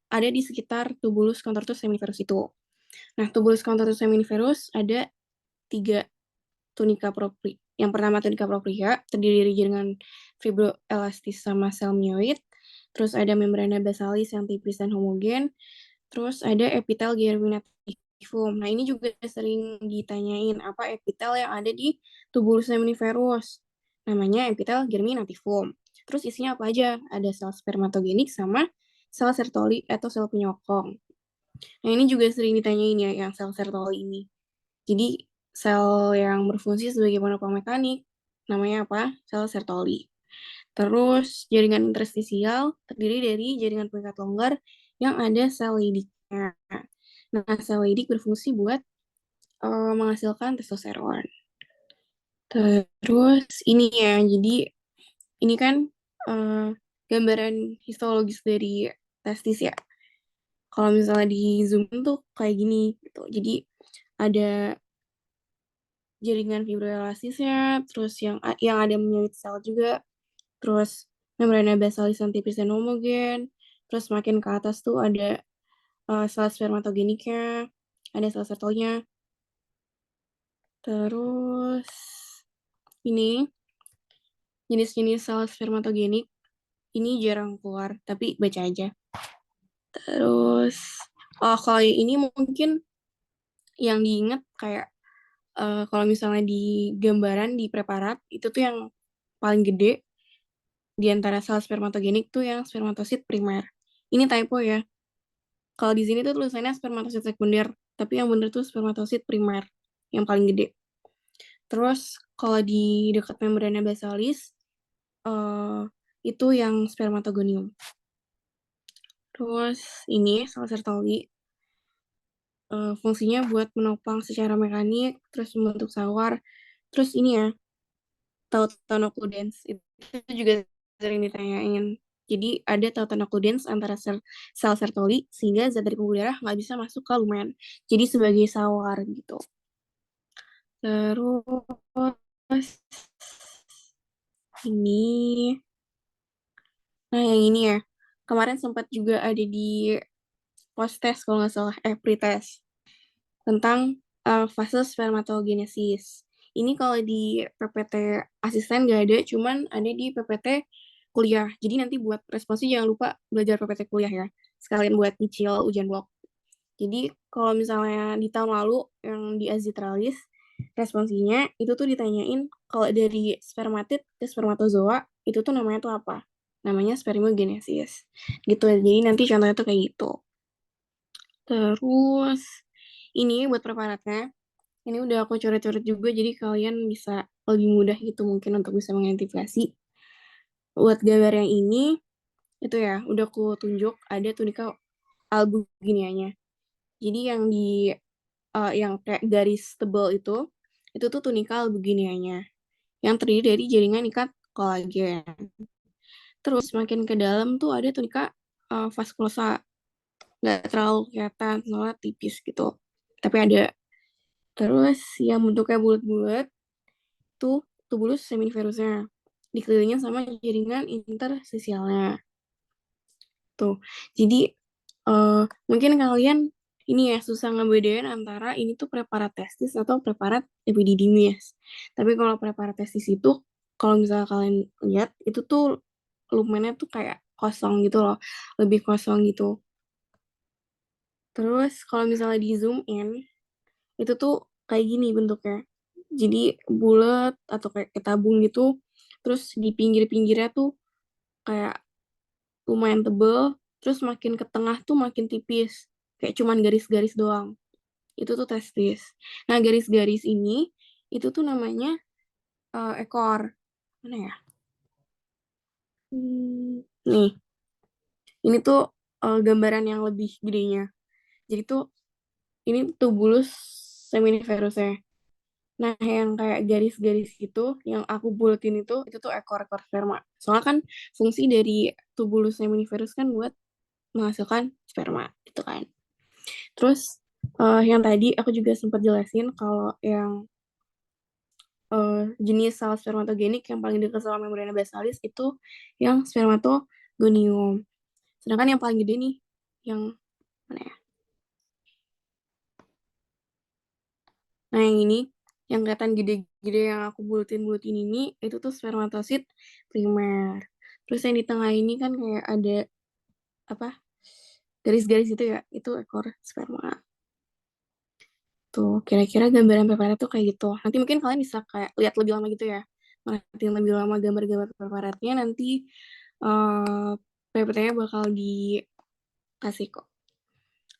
ada di sekitar tubulus contortus seminiferus itu. Nah, tubulus contortus seminiferus ada 3 tunika propria. Yang pertama tunika propria terdiri dari jaringan fibroelastis sama sel myoid. Terus ada membrana basalis yang tipis dan homogen. Terus ada epitel germinativum. Nah, ini juga sering ditanyain apa epitel yang ada di tubulus seminiferus. Namanya epitel germinativum. Terus isinya apa aja? Ada sel spermatogenik sama sel Sertoli atau sel penyokong. Nah, ini juga sering ditanyain ya yang sel Sertoli ini. Jadi sel yang berfungsi sebagai monopol mekanik namanya apa? Sel Sertoli. Terus jaringan interstisial terdiri dari jaringan pengikat longgar yang ada sel Leydignya. Nah, sel Leydig berfungsi buat menghasilkan testosteron. Terus ini ya, jadi ini kan gambaran histologis dari testis ya. Kalau misalnya di zoom tuh kayak gini gitu. Jadi ada jaringan fibroelastisnya, terus yang ada myoid sel juga, terus membrana basalis yang tipis dan homogen, terus makin ke atas tuh ada sel spermatogeniknya, ada sel Sertolinya. Terus ini jenis-jenis sel spermatogenik ini jarang keluar, tapi baca aja. Terus kalau yang ini mungkin yang diingat kayak kalau misalnya di gambaran di preparat itu tuh yang paling gede di antara sel spermatogenik tuh yang spermatosit primer. Ini typo ya. Kalau di sini tuh tulisannya spermatosit sekunder, tapi yang bener tuh spermatosit primer yang paling gede. Terus kalau di dekat membrana basalis itu yang spermatogonium. Terus ini sel Sertoli fungsinya buat menopang secara mekanik, terus membentuk sawar. Terus ini ya, tautan occludens itu juga sering ditanyain. Jadi ada tautan occludens antara sel Sertoli sehingga zat dari pembuluh darah nggak bisa masuk ke lumen. Jadi sebagai sawar gitu. Terus ini, nah yang ini ya, kemarin sempat juga ada di post-test kalau nggak salah, pre-test tentang fase spermatogenesis. Ini kalau di PPT asisten nggak ada, cuman ada di PPT kuliah. Jadi nanti buat responsnya jangan lupa belajar PPT kuliah ya. Sekalian buat nyicil ujian blok. Jadi kalau misalnya di tahun lalu yang di azitralis, responsinya itu tuh ditanyain kalau dari spermatid ke spermatozoa, itu tuh namanya tuh apa? Namanya spermiogenesis. Gitu. Jadi nanti contohnya tuh kayak gitu. Terus ini buat preparatnya. Ini udah aku coret-coret juga, jadi kalian bisa lebih mudah gitu mungkin untuk bisa mengidentifikasi. Buat gambar yang ini, itu ya, udah aku tunjuk ada tunika albuginianya. Jadi yang di yang kayak garis tebal itu tuh tunika albuginianya. Yang terdiri dari jaringan ikat kolagen. Terus makin ke dalam tuh ada tunika vaskulosa. Nggak terlalu kelihatan, soalnya tipis gitu. Tapi ada. Terus yang bentuknya bulat-bulat tuh tubulus seminiferusnya. Dikelilingi sama jaringan interstisialnya. Tuh. Jadi mungkin kalian ini ya susah ngebedain antara ini tuh preparat testis atau preparat epididymis. Tapi kalau preparat testis itu kalau misalnya kalian lihat itu tuh lumennya tuh kayak kosong gitu loh, lebih kosong gitu. Terus kalau misalnya di zoom in itu tuh kayak gini bentuknya. Jadi bulat atau kayak tabung gitu. Terus di pinggir-pinggirnya tuh kayak lumayan tebel. Terus makin ke tengah tuh makin tipis. Kayak cuman garis-garis doang. Itu tuh testis. Nah, garis-garis ini itu tuh namanya ekor. Mana ya? Nih. Ini tuh gambaran yang lebih gedenya. Jadi tuh ini tubulus seminiferusnya. Nah, yang kayak garis-garis gitu, yang aku bulatin itu tuh ekor-ekor sperma. Soalnya kan fungsi dari tubulus seminiferus kan buat menghasilkan sperma, gitu kan. Terus, yang tadi aku juga sempat jelasin kalau yang jenis sel spermatogenik yang paling dekat sama membrana basalis itu yang spermatogonium. Sedangkan yang paling gede nih, yang mana ya? Nah, yang ini, yang kelihatan gede-gede yang aku bulutin-bulutin ini, itu tuh spermatosit primer. Terus yang di tengah ini kan kayak ada, apa, garis-garis itu ya, itu ekor sperma. Tuh, kira-kira gambaran preparat tuh kayak gitu. Nanti mungkin kalian bisa kayak lihat lebih lama gitu ya. Merhatiin lebih lama gambar-gambar preparatnya, nanti PPT-nya bakal dikasih kok.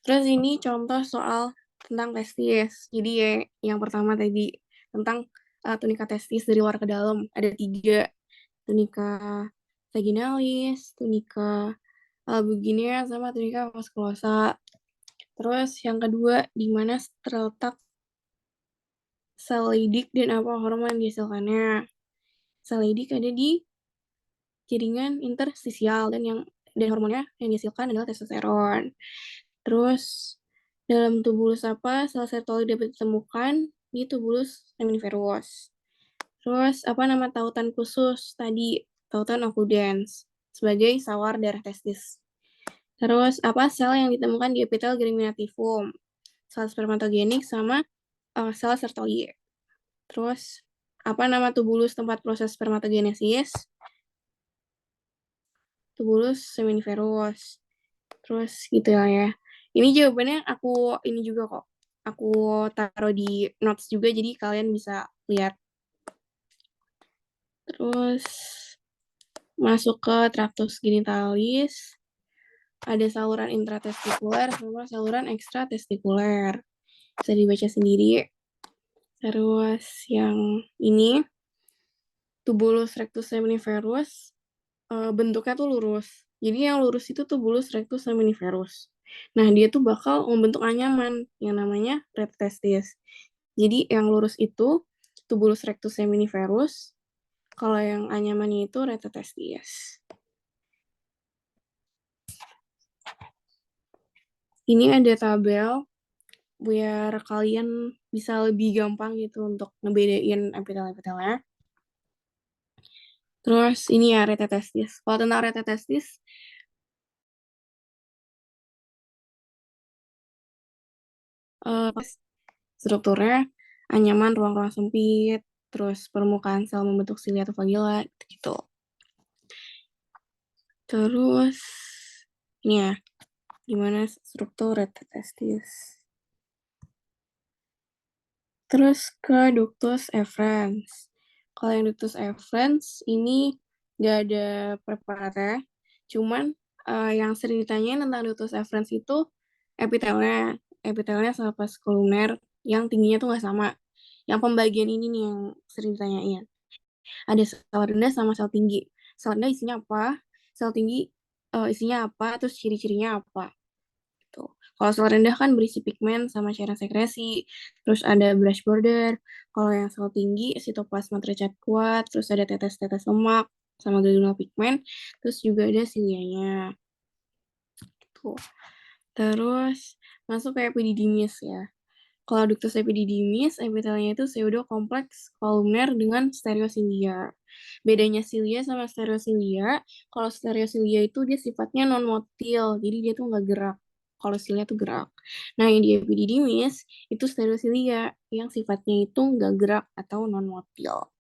Terus ini contoh soal tentang testis. Jadi ya, yang pertama tadi tentang tunika testis dari luar ke dalam. Ada 3. Tunika vaginalis, tunika albuginea, sama tunika musculosa. Terus yang kedua, di mana terletak sel Leydig dan apa hormon yang dihasilkannya. Sel Leydig ada di jaringan interstisial dan hormonnya yang dihasilkan adalah testosteron. Terus dalam tubulus apa sel sertoli dapat ditemukan di tubulus seminiferus. Terus apa nama tautan khusus tadi, tautan occludens sebagai sawar darah testis. Terus apa sel yang ditemukan di epitel germinativum, sel spermatogenik sama sel sertoli. Terus apa nama tubulus tempat proses spermatogenesis? Tubulus seminiferus. Terus gitu ya. Ini jawabannya aku ini juga kok. Aku taruh di notes juga jadi kalian bisa lihat. Terus masuk ke tractus genitalis. Ada saluran intratestikuler sama saluran ekstratestikuler. Bisa dibaca sendiri. Terus yang ini tubulus rectus seminiferus bentuknya tuh lurus. Jadi yang lurus itu tubulus rectus seminiferus. Nah, dia tuh bakal membentuk anyaman yang namanya retestis. Jadi yang lurus itu tubulus rectus seminiferus, kalau yang anyamannya itu retetestis. Ini ada tabel biar kalian bisa lebih gampang gitu untuk ngebedain epitel-epitelnya. Terus ini ya retetestis. Kalau tentang retetestis, strukturnya anyaman ruang-ruang sempit, terus permukaan sel membentuk silia atau flagella, gitu. Terus ini ya, gimana struktur retetestis. Terus ke ductus efferens. Kalau yang ductus efferens ini nggak ada preparatnya, cuman yang sering ditanyain tentang ductus efferens itu epitelnya sama pas kolumner yang tingginya tuh nggak sama. Yang pembagian ini nih yang sering ditanyain. Ada sel rendah sama sel tinggi. Sel rendah isinya apa? Sel tinggi isinya apa? Terus ciri-cirinya apa? Gitu. Kalau sel rendah kan berisi pigmen sama cairan sekresi, terus ada brush border. Kalau yang sel tinggi, sitoplasma terlihat kuat, terus ada tetes-tetes lemak sama granul pigmen, terus juga ada silianya. Tuh. Terus masuk ke epididymis ya. Kalau ductus epididymis, epitelnya itu pseudokompleks kolumner dengan stereosilia. Bedanya silia sama stereosilia, kalau stereosilia itu dia sifatnya non-motil, jadi dia tuh nggak gerak. Kalau silia tuh gerak. Nah, yang di epididymis itu stereosilia, yang sifatnya itu nggak gerak atau non-motil.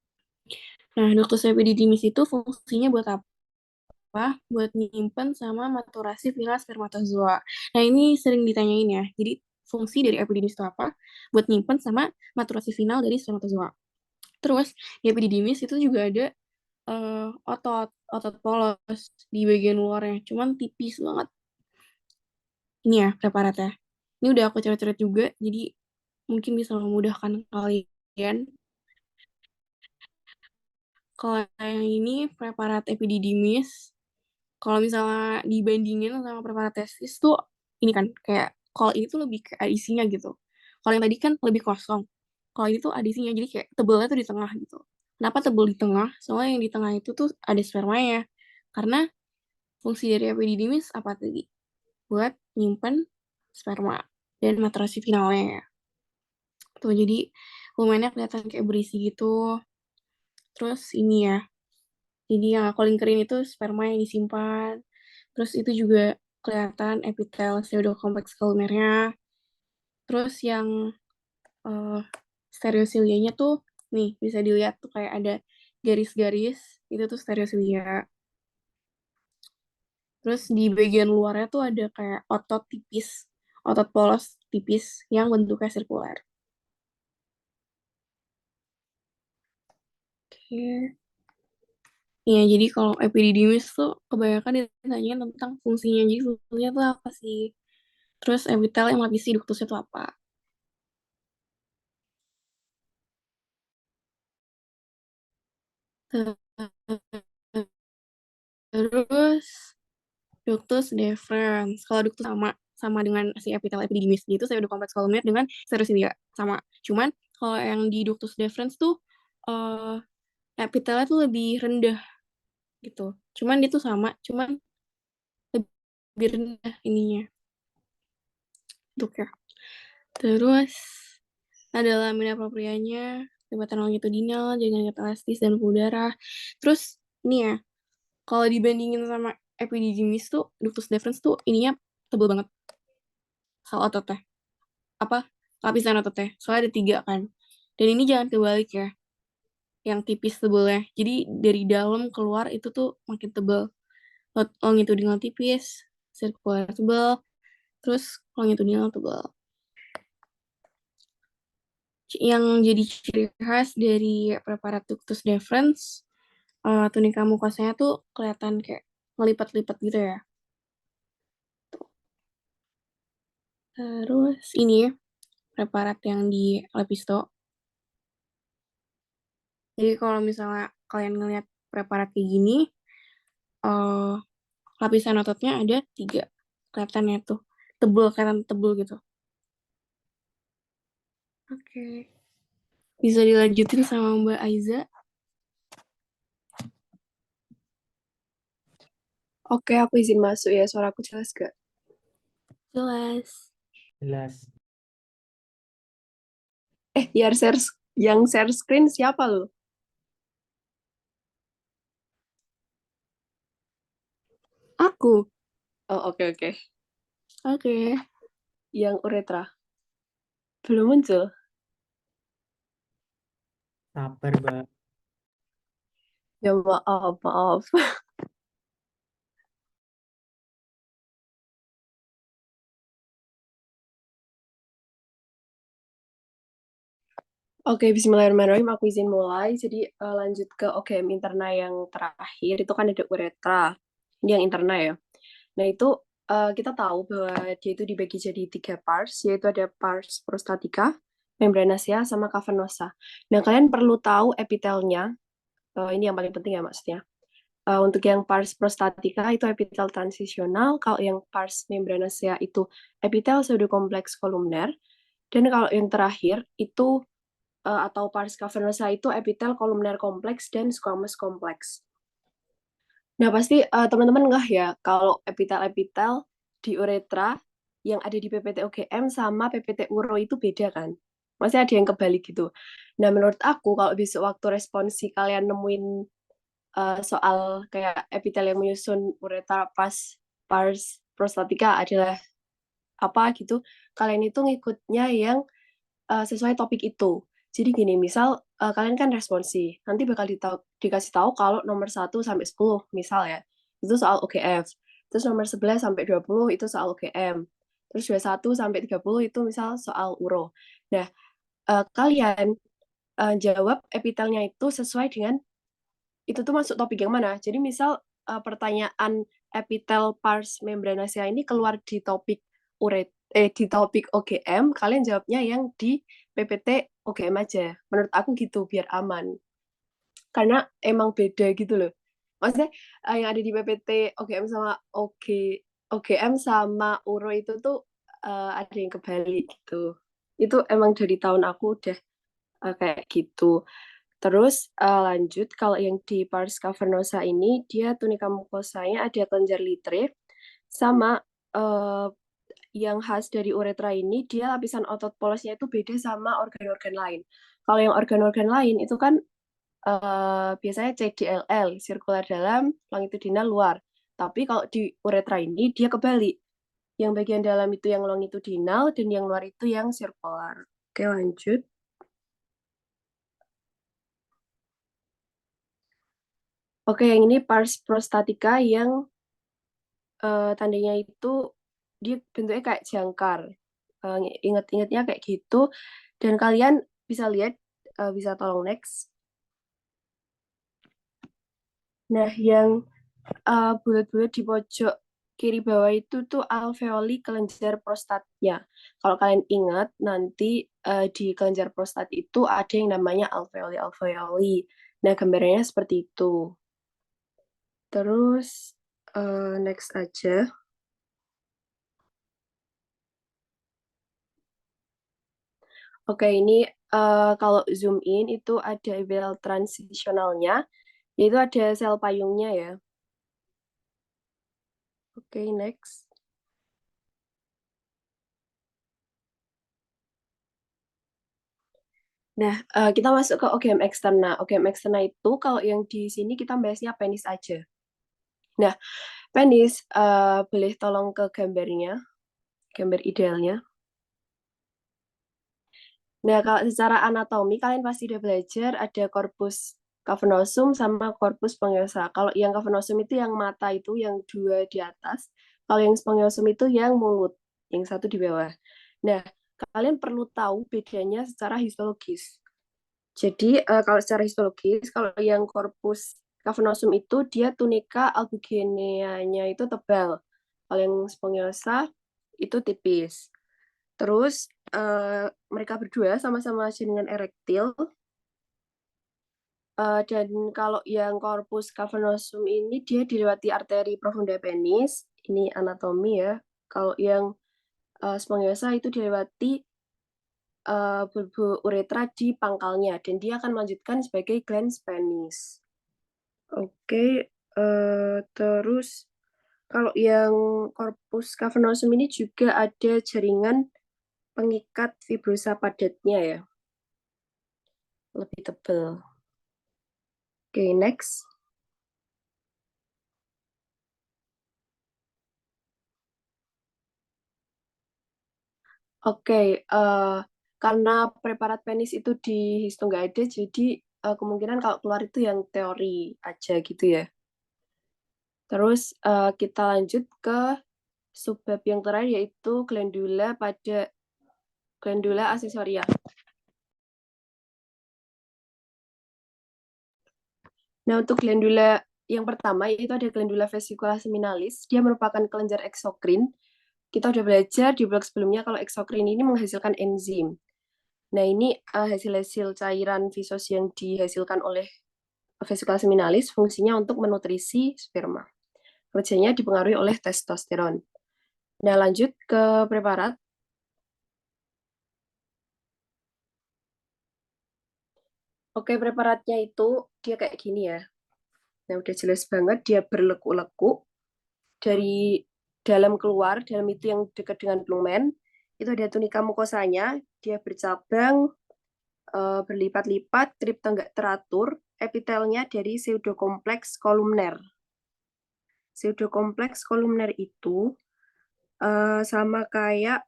Nah, ductus epididymis itu fungsinya buat apa? Buat nyimpen sama maturasi final spermatozoa. Nah, ini sering ditanyain ya. Jadi, fungsi dari epididymis itu apa? Buat nyimpen sama maturasi final dari spermatozoa. Terus, di epididymis itu juga ada otot polos di bagian luarnya, cuman tipis banget. Ini ya preparatnya. Ini udah aku coret-coret juga, jadi mungkin bisa memudahkan kalian. Kalau yang ini preparat epididymis, kalau misalnya dibandingin sama preparat testis tuh ini kan kayak kalau ini tuh lebih kayak isinya gitu. Kalau yang tadi kan lebih kosong. Kalau ini tuh ada isinya, jadi kayak tebelnya tuh di tengah gitu. Kenapa tebel di tengah? Soalnya yang di tengah itu tuh ada spermanya. Karena fungsi dari epididymis apa tadi? Buat nyimpen sperma dan maturasi finalnya. Tuh jadi lumennya kelihatan kayak berisi gitu. Terus ini ya, jadi yang aku lingkerin itu sperma yang disimpan. Terus itu juga kelihatan epitel pseudokompleks kolumernya. Terus yang eh, stereosilianya tuh, nih bisa dilihat tuh kayak ada garis-garis, itu tuh stereosilia. Terus di bagian luarnya tuh ada kayak otot tipis, otot polos tipis yang bentuknya sirkular. Oke. Iya, jadi kalau epididymis tuh kebanyakan ditanya tentang fungsinya. Jadi fungsinya tuh apa sih? Terus epitel yang lapisi duktusnya tuh apa? Terus ductus deferens. Kalau ductus sama dengan si epitel epididymis. Jadi itu pseudokompleks kolumer dengan stereosilia sama. Cuman kalau yang di ductus deferens tuh eh epitelnya tuh lebih rendah gitu. Cuman dia tuh sama, cuman lebih rendah ininya. Duknya. Terus ada lamina proprianya, jembatan longitudinal, jaringan elastis, dan pembuluh darah. Terus ini ya, kalau dibandingin sama epididymis tuh, ductus deferens tuh ininya tebel banget. Sel ototnya. Apa? Lapisan ototnya. Soalnya ada 3 kan. Dan ini jangan kebalik ya. Yang tipis tebelnya. Jadi dari dalam keluar itu tuh makin tebel. Longitudinal tipis, sirkular tebel, terus longitudinal tebel. Yang jadi ciri khas dari preparat ductus deferens, tunika mukosanya tuh kelihatan kayak ngelipat-lipat gitu ya. Terus ini preparat yang di Lepisto. Jadi kalau misalnya kalian ngeliat preparat kayak gini, lapisan ototnya ada 3. Kelihatannya tuh kelihatan tebel gitu. Oke. Bisa dilanjutin sama Mbak Aiza. Oke, aku izin masuk ya. Suaraku jelas gak? Jelas. Jelas. Yang share screen siapa lo? Aku. Oh, oke. Oke. Yang uretra. Belum muncul. Sabar, Mbak. Ya maaf. Oke, bismillahirrahmanirrahim. Aku izin mulai. Jadi lanjut ke OGM interna yang terakhir. Itu kan ada uretra. Ini yang interna ya. Nah, itu kita tahu bahwa dia itu dibagi jadi 3 pars, yaitu ada pars prostatica, membranacea, sama cavernosa. Nah, kalian perlu tahu epitelnya. Ini yang paling penting ya maksudnya. Untuk yang pars prostatica itu epitel transisional, kalau yang pars membranacea itu epitel pseudokompleks kolumner, dan kalau yang terakhir itu atau pars cavernosa itu epitel kolumner kompleks dan squamous kompleks. Nah, pasti teman-teman nggak ya kalau epitel-epitel di uretra yang ada di PPT OGM sama PPT uro itu beda kan? Masih ada yang kebalik gitu. Nah, menurut aku kalau besok waktu responsi kalian nemuin soal kayak epitel yang menyusun uretra pars prostatica adalah apa gitu, kalian itu ngikutnya yang sesuai topik itu. Jadi gini, misal kalian kan responsi, nanti bakal dikasih tahu kalau nomor 1 sampai 10 misal ya, itu soal OGF. Terus nomor 11 sampai 20 itu soal OGM. Terus 21 sampai 30 itu misal soal uro. Nah, kalian jawab epitelnya itu sesuai dengan itu tuh masuk topik yang mana. Jadi misal pertanyaan epitel pars membranacea ini keluar di topik di topik OGM, kalian jawabnya yang di PPT OGM aja. Menurut aku gitu biar aman. Karena emang beda gitu loh. Maksudnya yang ada di PPT OGM sama OGM sama URO itu tuh ada yang kebalik gitu. Itu emang dari tahun aku udah kayak gitu. Terus lanjut, kalau yang di pars cavernosa ini, dia tunika mukosanya ada kelenjar litre, sama yang khas dari uretra ini, dia lapisan otot polosnya itu beda sama organ-organ lain. Kalau yang organ-organ lain itu kan biasanya CDLL, sirkular dalam, longitudinal luar. Tapi kalau di uretra ini dia kebalik. Yang bagian dalam itu yang longitudinal dan yang luar itu yang sirkular. Oke, lanjut. Oke, yang ini pars prostatika yang tandanya itu dia bentuknya kayak jangkar. Ingat-ingatnya kayak gitu. Dan kalian bisa lihat, bisa tolong next. Nah, yang bulat-bulat di pojok kiri bawah itu tuh alveoli kelenjar prostatnya. Kalau kalian ingat, nanti di kelenjar prostat itu ada yang namanya alveoli. Nah, gambarannya seperti itu. Terus, next aja. Oke, ini kalau zoom in itu ada epitel transisionalnya, yaitu ada sel payungnya ya. Oke, next. Nah, kita masuk ke OGM eksterna. OGM eksterna itu kalau yang di sini kita bahasnya penis aja. Nah, penis, boleh tolong ke gambarnya, gambar idealnya. Nah, kalau secara anatomi, kalian pasti udah belajar ada corpus cavernosum sama corpus spongiosum. Kalau yang cavernosum itu yang mata itu, yang 2 di atas. Kalau yang spongiosum itu yang mulut, yang 1 di bawah. Nah, kalian perlu tahu bedanya secara histologis. Jadi, kalau secara histologis, kalau yang corpus cavernosum itu, dia tunika albugineanya itu tebal. Kalau yang spongiosa itu tipis. Terus mereka berdua sama-sama jaringan erektil. Dan kalau yang corpus cavernosum ini dia dilewati arteri profunda penis. Ini anatomi ya. Kalau yang spongiosa itu dilewati bulbo uretra di pangkalnya dan dia akan melanjutkan sebagai glans penis. Oke, terus kalau yang corpus cavernosum ini juga ada jaringan pengikat fibrosa padatnya ya, lebih tebal. Oke, next. Oke, karena preparat penis itu di histo nggak ada, jadi kemungkinan kalau keluar itu yang teori aja gitu ya. Terus kita lanjut ke subbab yang terakhir yaitu glandula aksesoria. Nah, untuk glandula yang pertama yaitu ada glandula vesicula seminalis. Dia merupakan kelenjar eksokrin. Kita udah belajar di blog sebelumnya kalau eksokrin ini menghasilkan enzim. Nah, ini hasil-hasil cairan visos yang dihasilkan oleh vesicula seminalis fungsinya untuk menutrisi sperma. Kerjanya dipengaruhi oleh testosteron. Nah, lanjut ke preparat. Oke, preparatnya itu dia kayak gini ya. Nah, udah jelas banget dia berlekuk-lekuk dari dalam keluar, dalam itu yang dekat dengan lumen. Itu ada tunika mukosanya, dia bercabang, berlipat-lipat, kripta nggak teratur, epitelnya dari pseudokompleks kolumner. Pseudokompleks kolumner itu sama kayak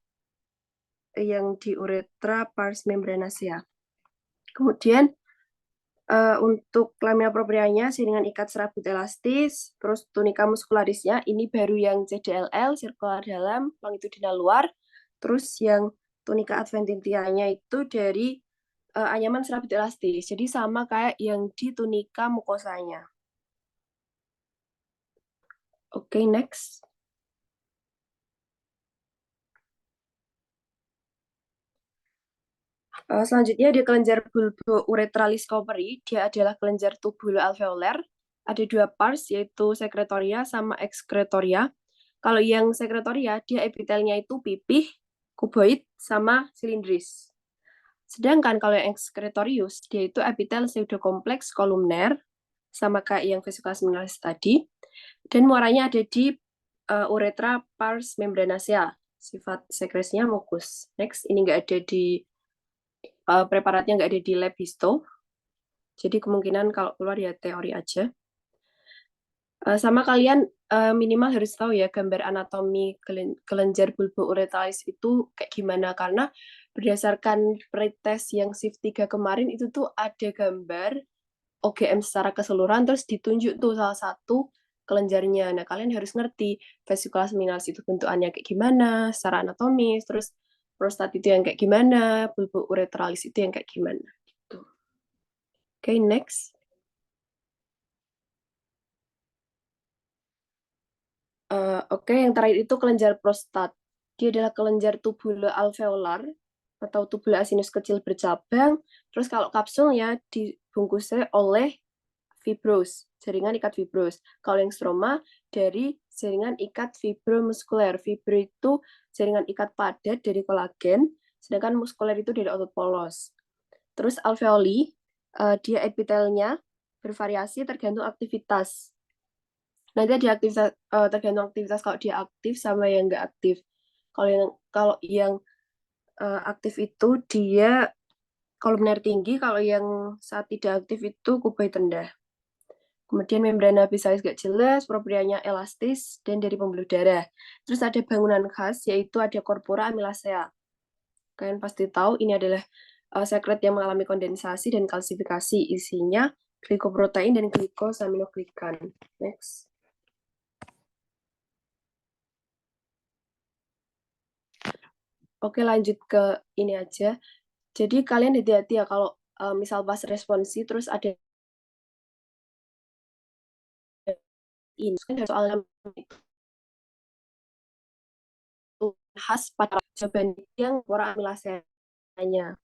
yang di uretra pars membranacea. Kemudian untuk lamina proprianya dengan ikat serabut elastis, terus tunika muskularisnya ini baru yang CDLL, sirkular dalam, longitudinal luar, terus yang tunika adventitianya itu dari anyaman serabut elastis, jadi sama kayak yang di tunika mukosanya. Oke, next. Selanjutnya ada kelenjar bulbo-uretralis cowperi. Dia adalah kelenjar tubulo-alveoler. Ada 2 pars, yaitu sekretoria sama ekskretoria. Kalau yang sekretoria, dia epitelnya itu pipih, kuboid, sama silindris. Sedangkan kalau yang ekskretorius, dia itu epitel pseudokompleks kolumner, sama kayak yang vesicula seminalis tadi. Dan muaranya ada di uretra pars membranacea. Sifat sekresinya mukus. Next, ini nggak ada di preparatnya nggak ada di lab histo. Jadi kemungkinan kalau keluar ya teori aja. Sama kalian minimal harus tahu ya gambar anatomi kelenjar bulbouretralis itu kayak gimana, karena berdasarkan pretest yang SIF 3 kemarin itu tuh ada gambar OGM secara keseluruhan terus ditunjuk tuh salah satu kelenjarnya. Nah, kalian harus ngerti vesiculas minalis itu bentukannya kayak gimana secara anatomis, terus prostat itu yang kayak gimana, bulbouretralis itu yang kayak gimana gitu. Oke, next. Oke, yang terakhir itu kelenjar prostat. Dia adalah kelenjar tubulo-alveolar atau tubula asinus kecil bercabang. Terus kalau kapsulnya dibungkusnya oleh fibros, jaringan ikat fibros. Kalau yang stroma dari jaringan ikat fibromuskuler. Fibro itu jaringan ikat padat dari kolagen, sedangkan muskuler itu dari otot polos. Terus alveoli, dia epitelnya bervariasi tergantung aktivitas. Nanti ada aktivitas tergantung aktivitas, kalau dia aktif sama yang nggak aktif. Kalau yang aktif itu dia kolumner tinggi, kalau yang saat tidak aktif itu kubai rendah. Kemudian membrana apisalis nggak jelas, proprianya elastis dan dari pembuluh darah. Terus ada bangunan khas yaitu ada corpora amylacea. Kalian pasti tahu ini adalah sekret yang mengalami kondensasi dan kalsifikasi, isinya glikoprotein dan glikosaminoglikan. Next. Oke, lanjut ke ini aja. Jadi kalian hati-hati ya kalau misal pas responsi terus ada ini kan soalnya itu khas pada jawaban yang corpora amylacea-nya.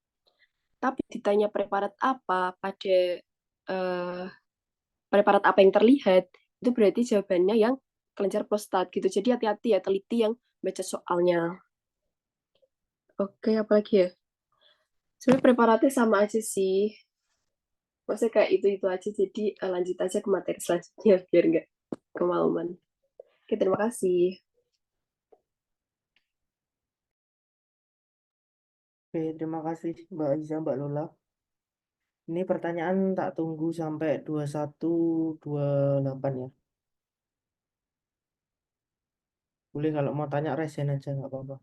Tapi ditanya preparat apa pada preparat apa yang terlihat, itu berarti jawabannya yang kelenjar prostat gitu. Jadi hati-hati ya, teliti yang baca soalnya. Oke, apalagi ya? Sebenarnya preparatnya sama aja sih. Maksudnya kayak itu-itu aja, jadi lanjut aja ke materi selanjutnya biar nggak kemalaman. Oke, terima kasih. Oke, terima kasih Mbak Iza, Mbak Lola. Ini pertanyaan tak tunggu sampai 2128 ya. Boleh kalau mau tanya resen aja, nggak apa-apa.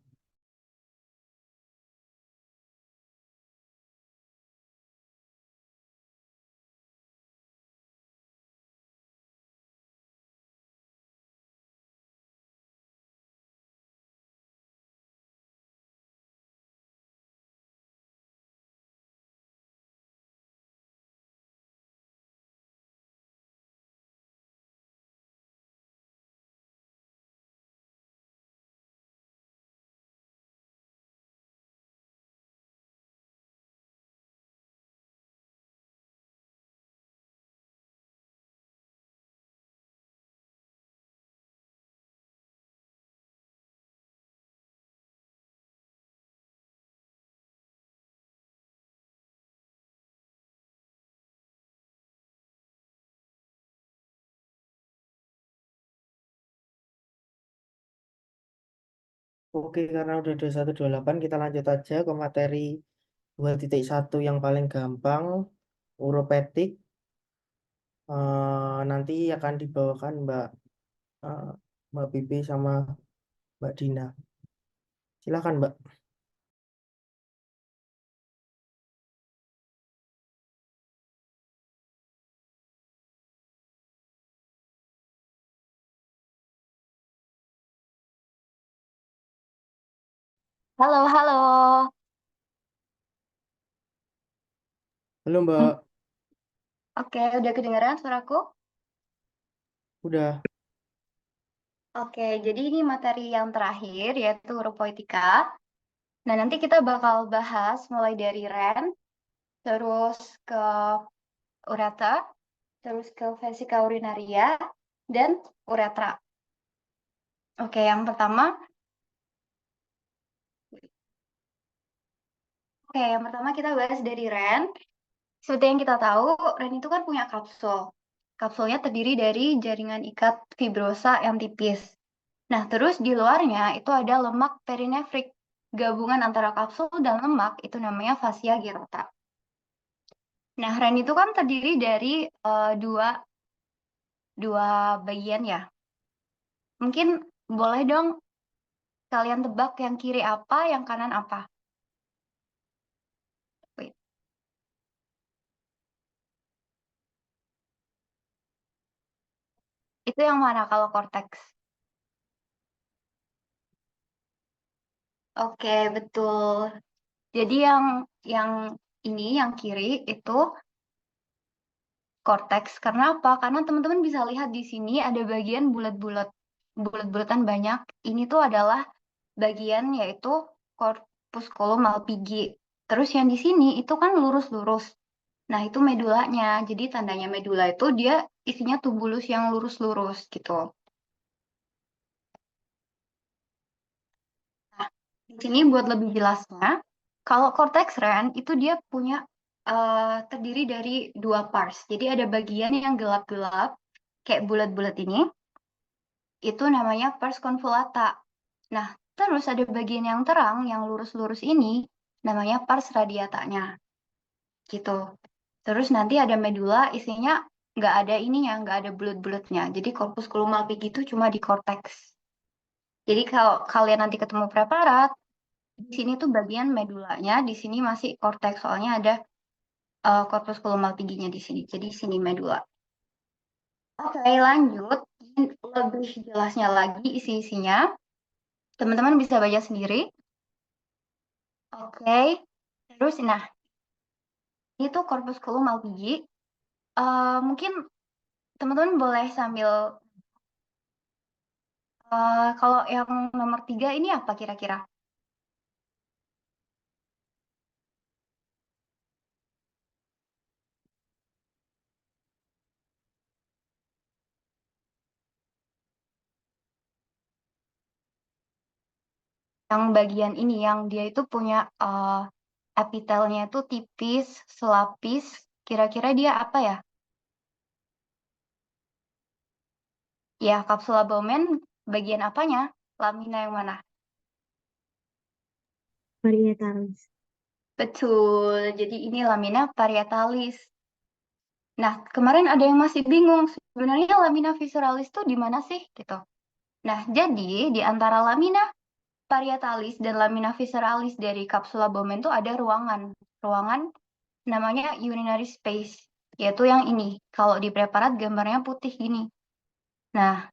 Oke, karena udah 2128 kita lanjut aja ke materi 2.1 yang paling gampang, uropedik. Nanti akan dibawakan Mbak Bibi sama Mbak Dina. Silakan Mbak. Halo, halo. Halo Mbak, Oke, udah kedengeran suaraku? udah. Oke, jadi ini materi yang terakhir yaitu uropoetika. Nah, nanti kita bakal bahas mulai dari REN, terus ke ureter, terus ke vesika urinaria, dan uretra. Oke, yang pertama kita bahas dari REN. Seperti yang kita tahu, REN itu kan punya kapsul. Kapsulnya terdiri dari jaringan ikat fibrosa yang tipis. Nah, terus di luarnya itu ada lemak perinefrik. gabungan antara kapsul dan lemak itu namanya fascia gyrata. Nah, ren itu kan terdiri dari dua bagian ya. Mungkin boleh dong kalian tebak yang kiri apa, yang kanan apa? Wait. Itu yang mana kalau korteks? Oke, betul. Jadi yang ini yang kiri itu korteks. Karena apa? Karena teman-teman bisa lihat di sini ada bagian bulat-bulatan banyak. Ini tuh adalah bagian yaitu corpusculum malpighi. Terus yang di sini itu kan lurus-lurus. Nah, itu medulanya. Jadi tandanya medula itu dia isinya tubulus yang lurus-lurus gitu. Nah, di sini buat lebih jelasnya, kalau cortex ren itu dia punya terdiri dari dua parts. Jadi ada bagian yang gelap-gelap, kayak bulat-bulat ini, itu namanya pars convolata. Nah, terus ada bagian yang terang, yang lurus-lurus ini, namanya pars radiatanya. Gitu. Terus nanti ada medula, isinya nggak ada ininya, nggak ada bulat-bulatnya. Jadi corpusculum malpighi itu cuma di korteks. Jadi kalau kalian nanti ketemu preparat, di sini tuh bagian medulanya, di sini masih korteks, soalnya ada corpusculum malpighinya di sini. Jadi sini medula. Oke, lanjut. Lebih jelasnya lagi isi-isinya. Teman-teman bisa baca sendiri. Oke. Terus, nah, ini tuh corpusculum malpighi. Mungkin teman-teman boleh sambil kalau yang nomor 3 ini apa kira-kira? Yang bagian ini, yang dia itu punya epitelnya itu tipis, selapis. Kira-kira dia apa ya? Ya, kapsula Bowman bagian apanya? Lamina yang mana? Parietalis. Betul, jadi ini lamina parietalis. Nah, kemarin ada yang masih bingung, sebenarnya lamina visceralis itu di mana sih? Gitu. Nah, jadi di antara lamina parietalis dan lamina visceralis dari kapsula Bowman itu ada ruangan. Ruangan namanya urinary space, yaitu yang ini. Kalau di preparat gambarnya putih gini. Nah,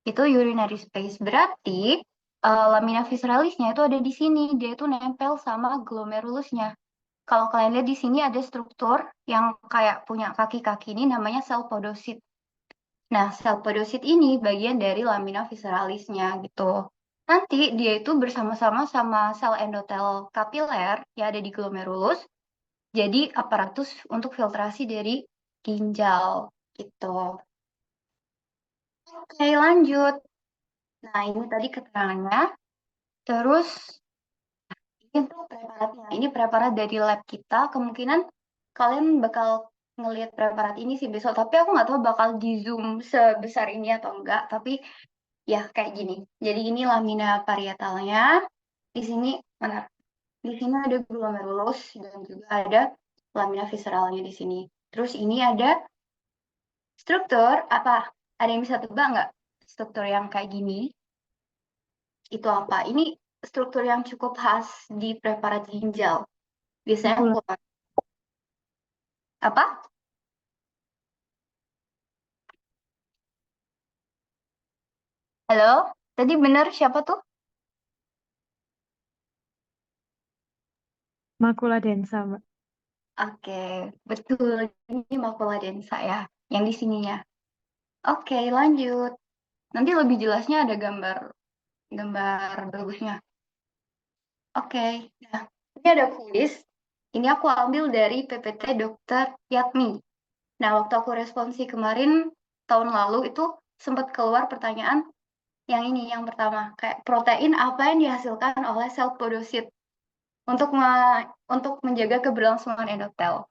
itu urinary space. Berarti lamina visceralisnya itu ada di sini. Dia itu nempel sama glomerulusnya. Kalau kalian lihat di sini ada struktur yang kayak punya kaki-kaki ini namanya sel podosit. Nah, sel podosit ini bagian dari lamina visceralisnya gitu. Nanti dia itu bersama-sama sama sel endotel kapiler yang ada di glomerulus, jadi aparatus untuk filtrasi dari ginjal gitu. Oke, lanjut. Nah, ini tadi keterangannya. Terus ini tuh preparatnya. Ini preparat dari lab kita. Kemungkinan kalian bakal ngelihat preparat ini sih besok. Tapi aku nggak tahu bakal di zoom sebesar ini atau enggak. Tapi ya kayak gini. Jadi ini lamina parietalnya. Di sini mana? Di sini ada glomerulus dan juga ada lamina visceralnya di sini. Terus ini ada struktur apa? Ada yang bisa tebak nggak? Struktur yang kayak gini itu apa? Ini struktur yang cukup khas di preparat ginjal. Biasanya keluar. Apa? Halo? Tadi benar siapa tuh? Makula densa, Mbak. Oke, betul. Ini makula densa ya, yang di sininya. Oke, lanjut. Nanti lebih jelasnya ada gambar bagusnya. Oke, nah ini ada kuis. Ini aku ambil dari PPT Dokter Yatmi. Nah, waktu aku responsi kemarin tahun lalu itu sempat keluar pertanyaan yang ini, yang pertama, kayak protein apa yang dihasilkan oleh sel podosit untuk menjaga keberlangsungan endotel.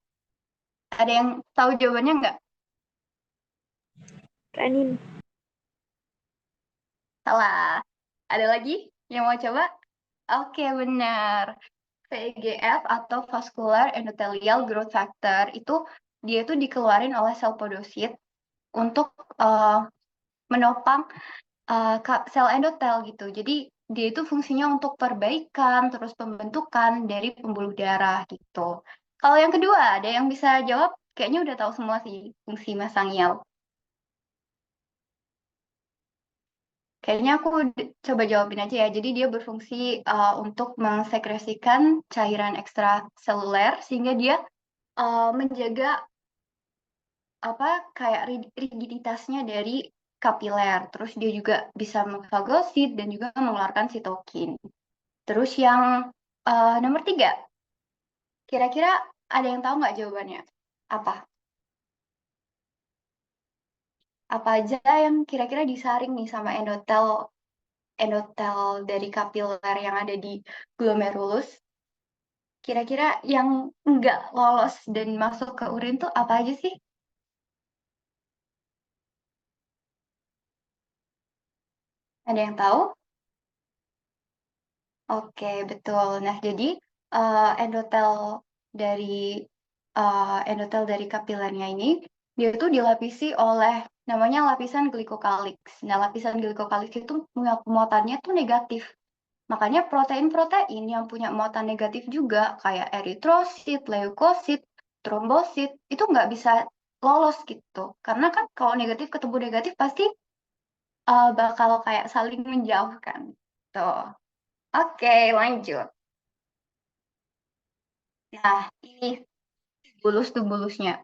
Ada yang tahu jawabannya nggak? Renin. Salah. Ada lagi yang mau coba? Oke, benar. VEGF atau Vascular Endothelial Growth Factor itu dia itu dikeluarin oleh sel podosit untuk menopang sel endotel gitu. Jadi dia itu fungsinya untuk perbaikan terus pembentukan dari pembuluh darah gitu. Kalau yang kedua, ada yang bisa jawab? Kayaknya udah tahu semua sih fungsi mesangial. Kayaknya aku coba jawabin aja ya. Jadi dia berfungsi untuk mensekresikan cairan ekstraseluler sehingga dia menjaga apa kayak rigiditasnya dari kapiler. Terus dia juga bisa memfagosit dan juga mengeluarkan sitokin. Terus yang nomor 3, kira-kira ada yang tahu nggak jawabannya? Apa? Apa aja yang kira-kira disaring nih sama endotel dari kapiler yang ada di glomerulus? Kira-kira yang nggak lolos dan masuk ke urin tuh apa aja sih? Ada yang tahu? Oke, betul. Nah, jadi endotel dari endotel dari kapilernya ini dia itu dilapisi oleh namanya lapisan glikokaliks. Nah, lapisan glikokaliks itu muatannya tuh negatif. Makanya protein-protein yang punya muatan negatif juga kayak eritrosit, leukosit, trombosit itu nggak bisa lolos gitu. Karena kan kalau negatif ketemu negatif pasti bakal kayak saling menjauhkan. Tuh. Oke, lanjut. Nah, ini bulusnya.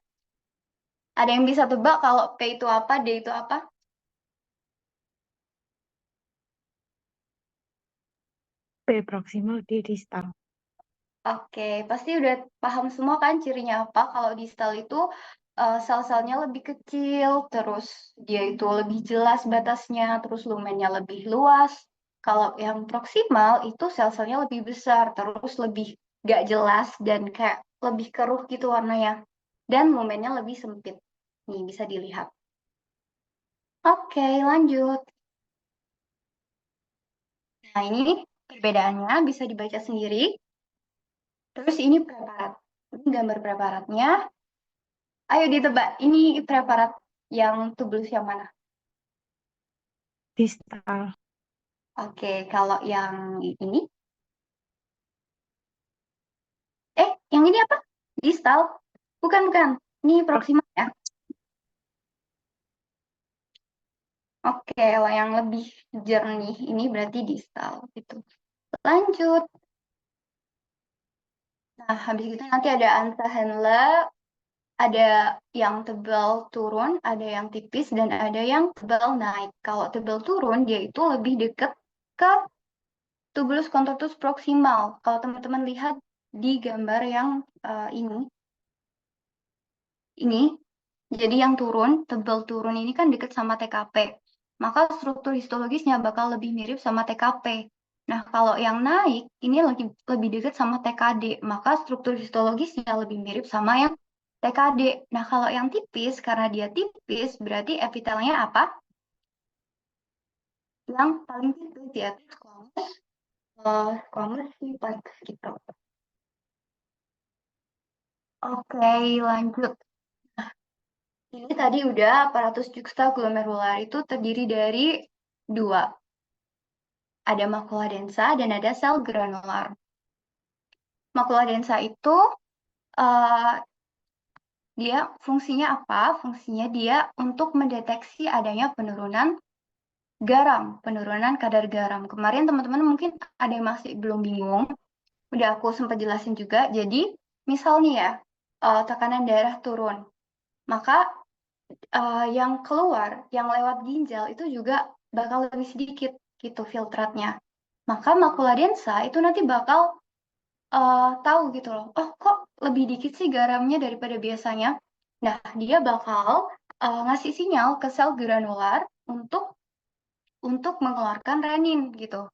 Ada yang bisa tebak kalau P itu apa, D itu apa? P proximal, D distal. Oke, pasti udah paham semua kan cirinya apa? Kalau distal itu sel-selnya lebih kecil, terus dia itu lebih jelas batasnya, terus lumennya lebih luas. Kalau yang proksimal itu sel-selnya lebih besar, terus lebih gak jelas dan kayak lebih keruh gitu warnanya. Dan lumennya lebih sempit. Nih, bisa dilihat. Oke, lanjut. Nah, ini perbedaannya bisa dibaca sendiri. Terus ini preparat. Ini gambar preparatnya. Ayo ditebak, ini preparat yang tubulus yang mana? Distal. Oke, kalau yang ini? Yang ini apa? Distal? Bukan. Ini proksimal ya. Oke, kalau yang lebih jernih ini berarti distal gitu. Lanjut. Nah, habis itu nanti ada Ansa Henle, ada yang tebal turun, ada yang tipis, dan ada yang tebal naik. Kalau tebal turun, dia itu lebih dekat ke tubulus contortus proximal. Kalau teman-teman lihat di gambar yang ini, jadi yang turun, tebal turun ini kan dekat sama TKP. Maka struktur histologisnya bakal lebih mirip sama TKP. Nah, kalau yang naik, ini lebih dekat sama TKD. Maka struktur histologisnya lebih mirip sama yang TKD. Nah, kalau yang tipis, karena dia tipis, berarti epitelnya apa? Yang paling tipis ya, squamous simplex gitu. Oke, lanjut. Ini tadi udah aparatus juxtaglomerular itu terdiri dari 2. Ada makula densa dan ada sel granular. Makula densa itu dia fungsinya apa? Fungsinya dia untuk mendeteksi adanya penurunan garam, penurunan kadar garam. Kemarin teman-teman mungkin ada yang masih belum bingung. Udah aku sempat jelasin juga. Jadi, misalnya ya, tekanan darah turun. Maka yang keluar, yang lewat ginjal itu juga bakal lebih sedikit gitu filtratnya. Maka makula densa itu nanti bakal tahu gitu loh, oh kok lebih dikit sih garamnya daripada biasanya. Nah, dia bakal ngasih sinyal ke sel granular untuk mengeluarkan renin gitu.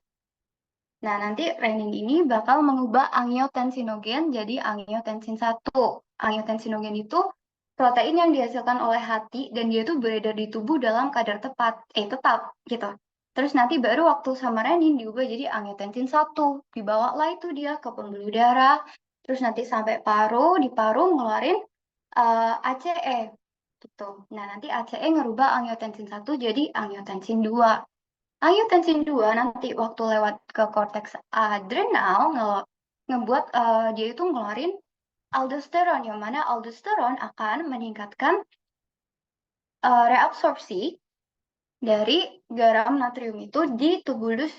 Nah, nanti renin ini bakal mengubah angiotensinogen jadi angiotensin 1. Angiotensinogen itu protein yang dihasilkan oleh hati dan dia itu beredar di tubuh dalam kadar tetap gitu. Terus nanti baru waktu sama renin diubah jadi angiotensin 1. Dibawalah itu dia ke pembuluh darah. Terus nanti sampai paru, di paru ngeluarin ACE. Gitu. Nah, nanti ACE ngerubah angiotensin 1 jadi angiotensin 2. Angiotensin 2 nanti waktu lewat ke korteks adrenal ngebuat dia itu ngeluarin aldosteron, yang mana aldosteron akan meningkatkan reabsorpsi dari garam natrium itu di tubulus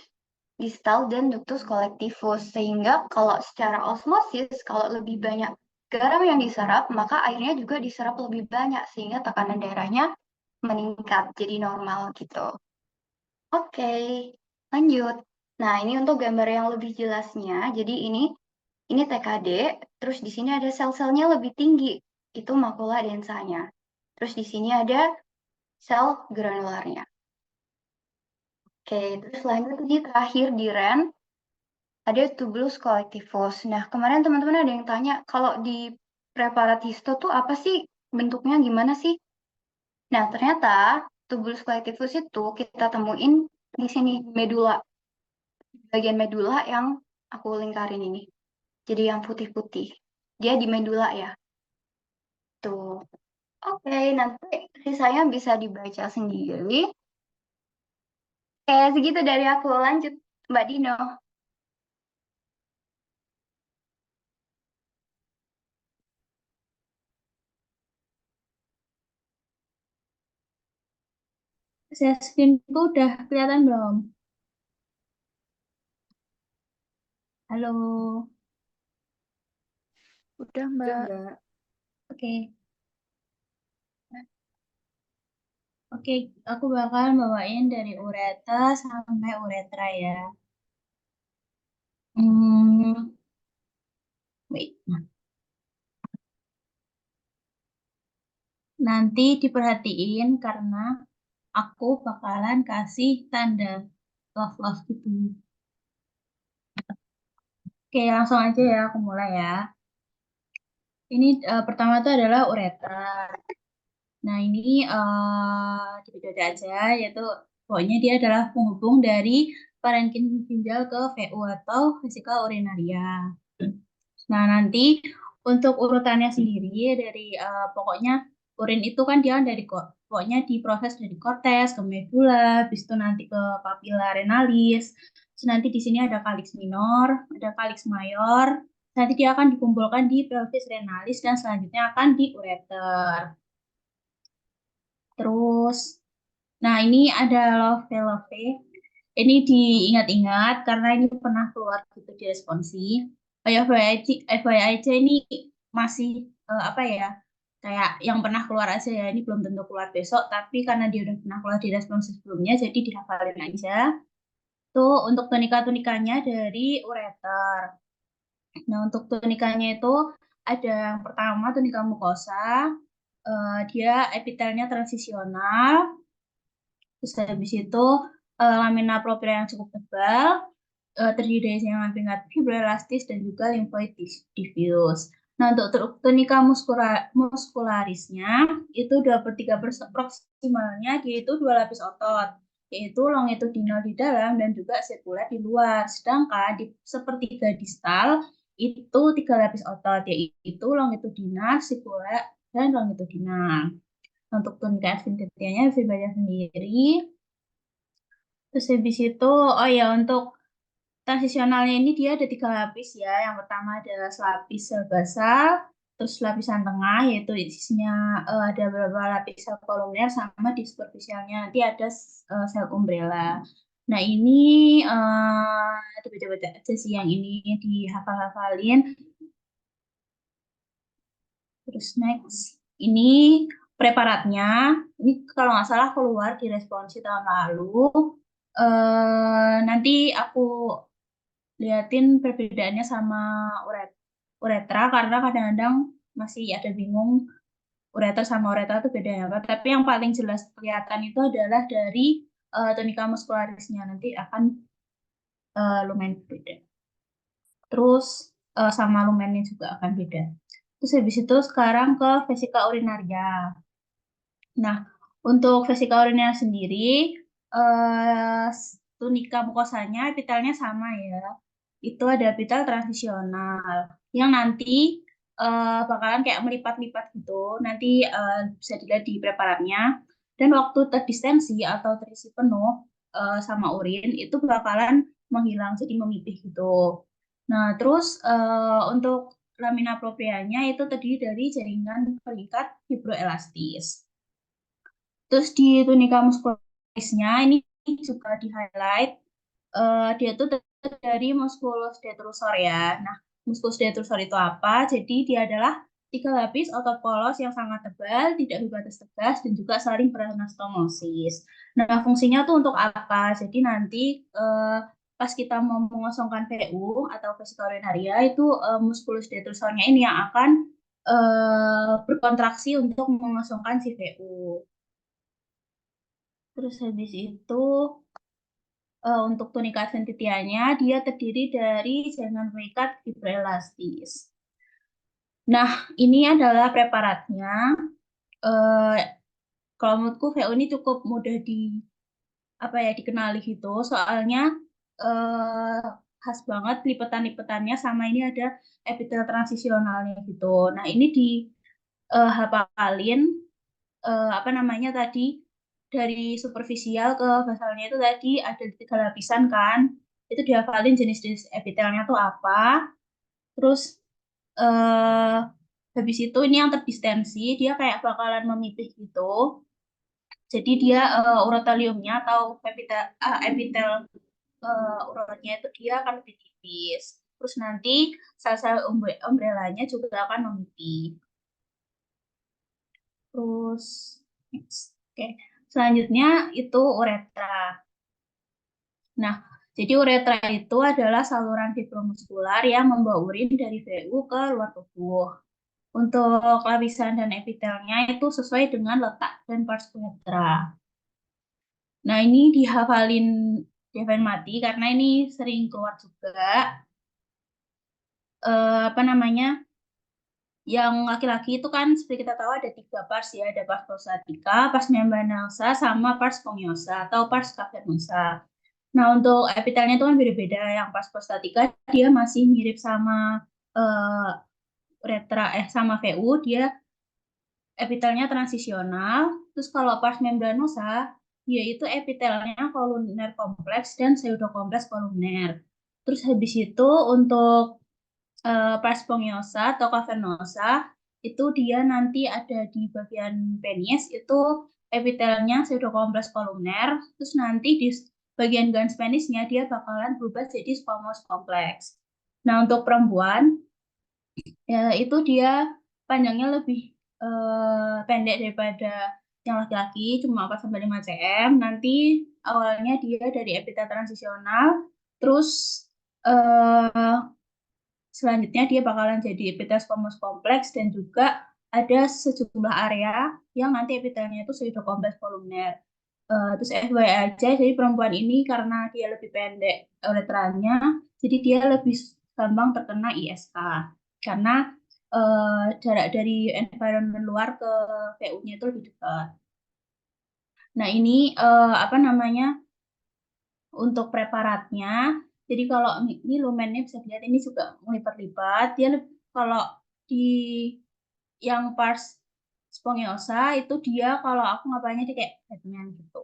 distal dan ductus collectivus, sehingga kalau secara osmosis, kalau lebih banyak garam yang diserap, maka airnya juga diserap lebih banyak, sehingga tekanan darahnya meningkat, jadi normal gitu. Oke, lanjut. Nah, ini untuk gambar yang lebih jelasnya, jadi ini TKD, terus di sini ada sel-selnya lebih tinggi, itu makula densanya. Terus di sini ada sel granularnya. Oke, terus lanjut ini terakhir di REN, ada tubulus collectivus. Nah, kemarin teman-teman ada yang tanya, kalau di preparat histo tuh apa sih? Bentuknya gimana sih? Nah, ternyata tubulus collectivus itu kita temuin di sini, medula. Bagian medula yang aku lingkarin ini. Jadi yang putih-putih. Dia di medula ya. Tuh. Oke, nanti sisanya bisa dibaca sendiri. Oke, segitu dari aku. Lanjut, Mbak Dino. Share screen-ku udah kelihatan belum? Halo. Udah, Udah, Mbak. Mbak. Oke. Oke, aku bakal bawain dari ureter sampai uretra ya. Wait. Nanti diperhatiin karena aku bakalan kasih tanda love-love gitu. Oke, langsung aja ya, aku mulai ya. Ini pertama itu adalah ureter. Nah, ini dibaca aja, yaitu pokoknya dia adalah penghubung dari parenkim ginjal ke VU atau vesika urinaria. Nah, nanti untuk urutannya sendiri dari pokoknya urin itu kan dia dari pokoknya diproses dari korteks ke medula, habis itu nanti ke papilla renalis. Terus nanti di sini ada kalix minor, ada kalix mayor. Nanti dia akan dikumpulkan di pelvis renalis dan selanjutnya akan di ureter. Terus, nah ini ada love. Ini diingat-ingat karena ini pernah keluar gitu di responsi. FYI aja ini masih apa ya, kayak yang pernah keluar aja ya, ini belum tentu keluar besok, tapi karena dia udah pernah keluar di responsi sebelumnya, jadi dihafalin aja. Tuh untuk tunika-tunikanya dari ureter. Nah untuk tunikanya itu ada yang pertama tunika mukosa, dia epitelnya transisional, terus habis itu lamina propria yang cukup tebal, terdiri dari senyaman pingat fibroelastis dan juga limfoid diffuse. Nah, untuk tunika muskularisnya itu 2/3 proksimalnya yaitu 2 lapis otot, yaitu longitudinal di dalam dan juga sirkuler di luar. Sedangkan di sepertiga distal itu 3 lapis otot, yaitu longitudinal, sirkuler, dan longitudinal. Untuk tunika adventitia-nya bisa dibaca sendiri. Terus habis itu, oh ya untuk transisionalnya ini dia ada 3 lapis ya. Yang pertama adalah selapis sel basal, terus lapisan tengah yaitu isinya ada beberapa lapis sel kolumner sama di superficialnya nanti ada sel umbrella. Nah ini baca-baca aja sih yang ini dihafal-hafalin. Terus next, ini preparatnya. Ini kalau nggak salah keluar di responsi tahun lalu. Nanti aku liatin perbedaannya sama uretra karena kadang-kadang masih ada bingung ureter sama uretra itu bedanya apa. Tapi yang paling jelas kelihatan itu adalah dari tunika muskularisnya nanti akan lumayan beda. Terus sama lumennya juga akan beda. Terus habis itu sekarang ke vesika urinaria. Nah, untuk vesika urinaria sendiri tunika mukosanya epitelnya sama ya. Itu ada epitel transisional yang nanti bakalan kayak melipat-lipat gitu. Nanti bisa dilihat di preparatnya. Dan waktu terdistensi atau terisi penuh sama urin itu bakalan menghilang, jadi memipih gitu. Nah, terus untuk lamina proprianya itu terdiri dari jaringan pengikat fibroelastis. Terus di tunika muscularisnya ini juga di highlight dia tuh terdiri dari musculus detrusor ya. Nah, musculus detrusor itu apa? Jadi dia adalah 3 lapis otot polos yang sangat tebal, tidak berbatas tegas, dan juga saling beranastomosis. Nah, fungsinya tuh untuk apa? Jadi nanti pas kita mau mengosongkan VU atau vesika urinaria itu musculus detrusornya ini yang akan berkontraksi untuk mengosongkan si VU. Terus habis itu untuk tunika adventitianya dia terdiri dari jaringan pengikat fibroelastis. Nah, ini adalah preparatnya. Kalau menurutku VO ini cukup mudah dikenali gitu, soalnya khas banget lipetan-lipetannya sama ini ada epitel transisionalnya gitu. Nah, ini hafalin tadi dari superficial ke basalnya itu tadi ada 3 lapisan kan, itu dihafalin jenis-jenis epitelnya tuh apa, terus habis itu ini yang terdistensi dia kayak bakalan memipih gitu, jadi dia uroteliumnya atau epitel urotnya itu dia akan lebih tipis, terus nanti sel-sel umbrellanya juga akan memipih. Terus oke. Selanjutnya itu uretra. Nah, jadi uretra itu adalah saluran fibromuskular yang membawa urin dari VU ke luar tubuh. Untuk lapisan dan epitelnya itu sesuai dengan letak dan pars uretra. Nah, ini dihafalin mati karena ini sering keluar juga. Yang laki-laki itu kan seperti kita tahu ada 3 pars ya, ada pars prostatica, pars membranosa, sama pars spongiosum atau pars cavernosa. Nah, untuk epitelnya itu kan beda-beda. Yang pars prostatica dia masih mirip sama sama VU, dia epitelnya transisional. Terus kalau pars membranosa, dia itu epitelnya koluner kompleks dan pseudokompleks koluner. Terus habis itu untuk pars spongiosum atau cavernosa itu dia nanti ada di bagian penis, itu epitelnya pseudokompleks koluner, terus nanti di bagian glans penisnya dia bakalan berubah jadi squamous kompleks. Nah, untuk perempuan ya itu dia panjangnya lebih pendek daripada yang laki-laki, cuma 4-5 cm. Nanti awalnya dia dari epitel transisional, terus selanjutnya dia bakalan jadi epitel squamous kompleks dan juga ada sejumlah area yang nanti epitelnya itu pseudokompleks koluner. Terus FYI aja, jadi perempuan ini karena dia lebih pendek uretranya, jadi dia lebih gampang terkena ISK karena jarak dari environment luar ke VU-nya itu lebih dekat. Nah, ini untuk preparatnya. Jadi kalau ini lumennya bisa dilihat ini juga melipat-lipat. Dia kalau di yang pars spongiosa itu dia kalau aku ngapalnya dia kayak Batman gitu.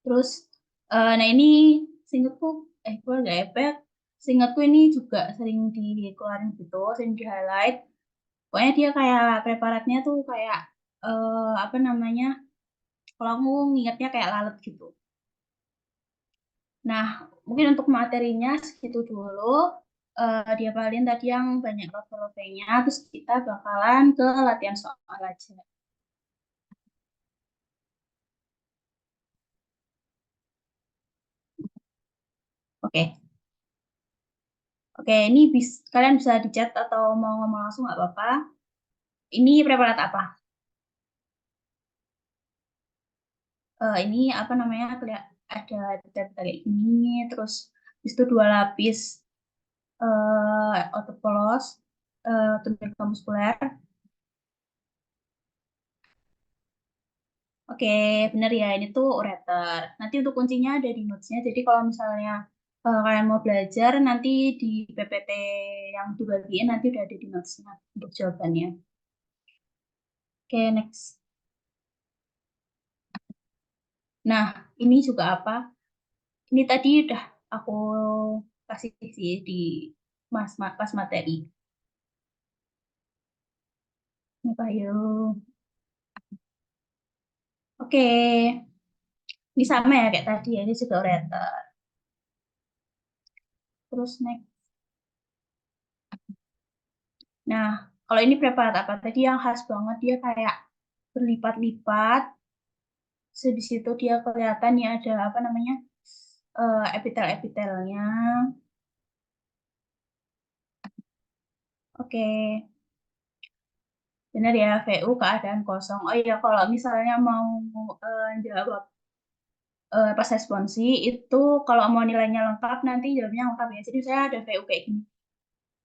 Terus nah ini seingatku gue nggak epek. Seingatku ini juga sering dikeluarin gitu, sering di highlight. Pokoknya dia kayak preparatnya tuh kayak kalau aku ngingetnya kayak lalat gitu. Nah, mungkin untuk materinya segitu dulu. Dia paling tadi yang banyak love-nya, terus kita bakalan ke latihan soal aja. Oke. Oke, ini kalian bisa di chat atau mau ngomong langsung nggak apa-apa. Ini preparat apa? Ini ada detail kayak gini, terus itu 2 lapis otot polos, tunika muskuler. Oke, benar ya. Ini tuh ureter. Nanti untuk kuncinya ada di notes-nya. Jadi kalau misalnya kalian mau belajar, nanti di PPT yang dibagiin nanti udah ada di notes-nya untuk jawabannya. Oke, next. Nah, ini juga apa? Ini tadi udah aku kasih sih di pas materi. Ini Pak yuk. Oke, ini sama ya kayak tadi ya. Ini juga ureter. Terus next. Nah, kalau ini preparat apa? Tadi yang khas banget dia kayak berlipat-lipat. Di situ dia kelihatan ya ada apa namanya epitel-epitelnya. Oke, benar ya VU keadaan kosong. Oh iya, kalau misalnya mau jawab pas responsi itu kalau mau nilainya lengkap nanti jawabnya lengkap ya. Jadi saya ada VU kayak gini.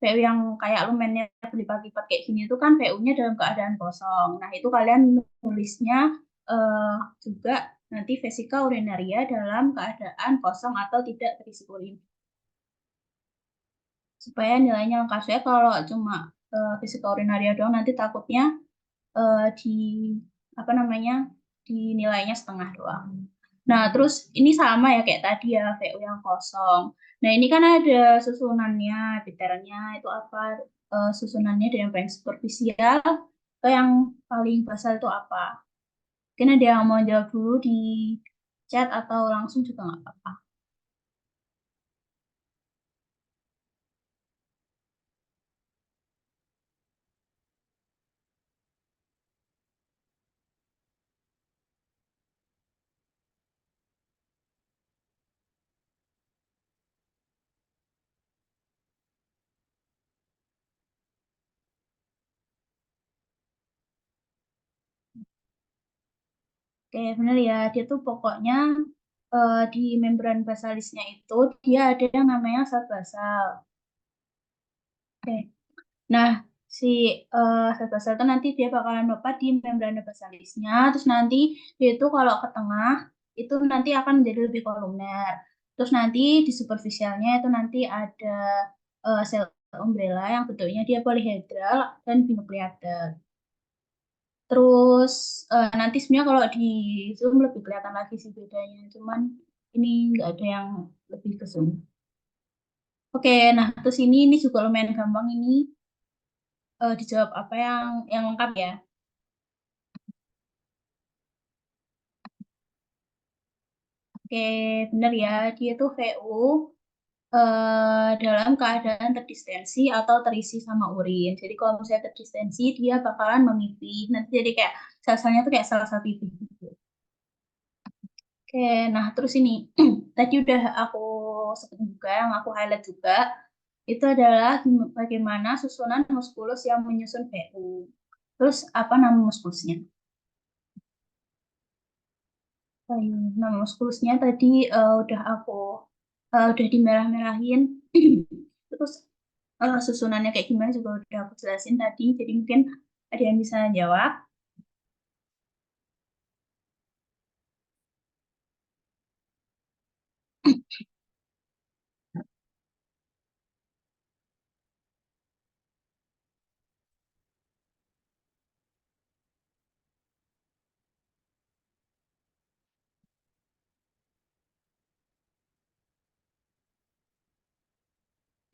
VU yang kayak lumennya berlipat-lipat kayak gini itu kan VU-nya dalam keadaan kosong. Nah, itu kalian nulisnya juga nanti vesika urinaria dalam keadaan kosong atau tidak terisi urin. Supaya nilainya lengkap. Saya kalau cuma vesika urinaria doang nanti takutnya di apa namanya di nilainya setengah doang. Nah, terus ini sama ya kayak tadi ya VU yang kosong. Nah, ini kan ada susunannya, epitelnya itu apa? Susunannya dari yang paling superficial ke yang paling basal itu apa? Mungkin ada yang mau jawab dulu di chat atau langsung juga nggak apa-apa. Oke, benar ya. Dia tuh pokoknya di membran basalisnya itu dia ada yang namanya sel basal. Oke. Nah, si sel basal itu nanti dia bakalan melepat di membrana basalisnya, terus nanti dia itu kalau ke tengah itu nanti akan menjadi lebih kolumner. Terus nanti di superficialnya itu nanti ada sel umbrella yang bentuknya dia polihedral dan binukleated. Terus nanti sebenarnya kalau di zoom lebih kelihatan lagi sih bedanya, cuman ini nggak ada yang lebih ke zoom. Oke, nah terus ini juga lumayan gampang ini dijawab apa yang lengkap ya. Oke, benar ya. Dia tuh VU dalam keadaan terdistensi atau terisi sama urin. Jadi kalau misalnya terdistensi, dia bakalan memipih. Nanti jadi kayak sel-selnya tuh kayak sel-sel pipih gitu. Oke, nah terus ini tadi udah aku sebut juga, yang aku highlight juga, itu adalah bagaimana susunan muskulus yang menyusun VU. Terus apa nama muskulusnya? Nama muskulusnya tadi udah dimerah-merahin. Terus susunannya kayak gimana juga udah aku jelasin tadi. Jadi mungkin ada yang bisa jawab.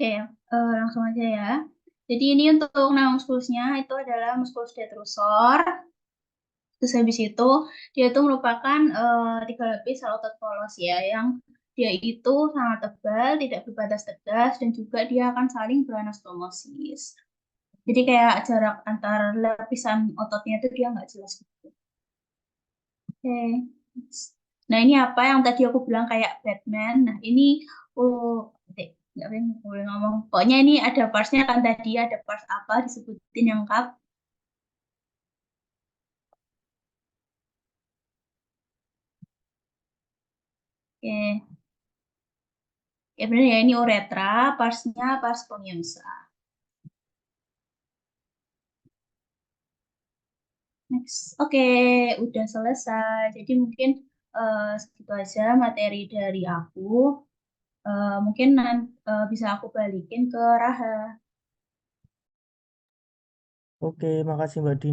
Oke, langsung aja ya. Jadi ini untuk nama muskulusnya itu adalah muskulus detrusor. Terus habis itu dia itu merupakan tiga lapis sel otot polos ya yang dia itu sangat tebal, tidak berbatas tegas dan juga dia akan saling beranastomosis. Jadi kayak jarak antar lapisan ototnya itu dia nggak jelas gitu. Oke. Nah ini apa yang tadi aku bilang kayak Batman. Nah ini nggak boleh ngomong. Pokoknya ini ada partsnya kan tadi ada parts apa disebutin yang lengkap. Oke. Ya benar ya ini uretra, parsnya pars spongiosum. Next. Oke, udah selesai. Jadi mungkin segitu aja materi dari aku. Mungkin bisa aku balikin ke Raha. Oke, makasih Mbak Dini.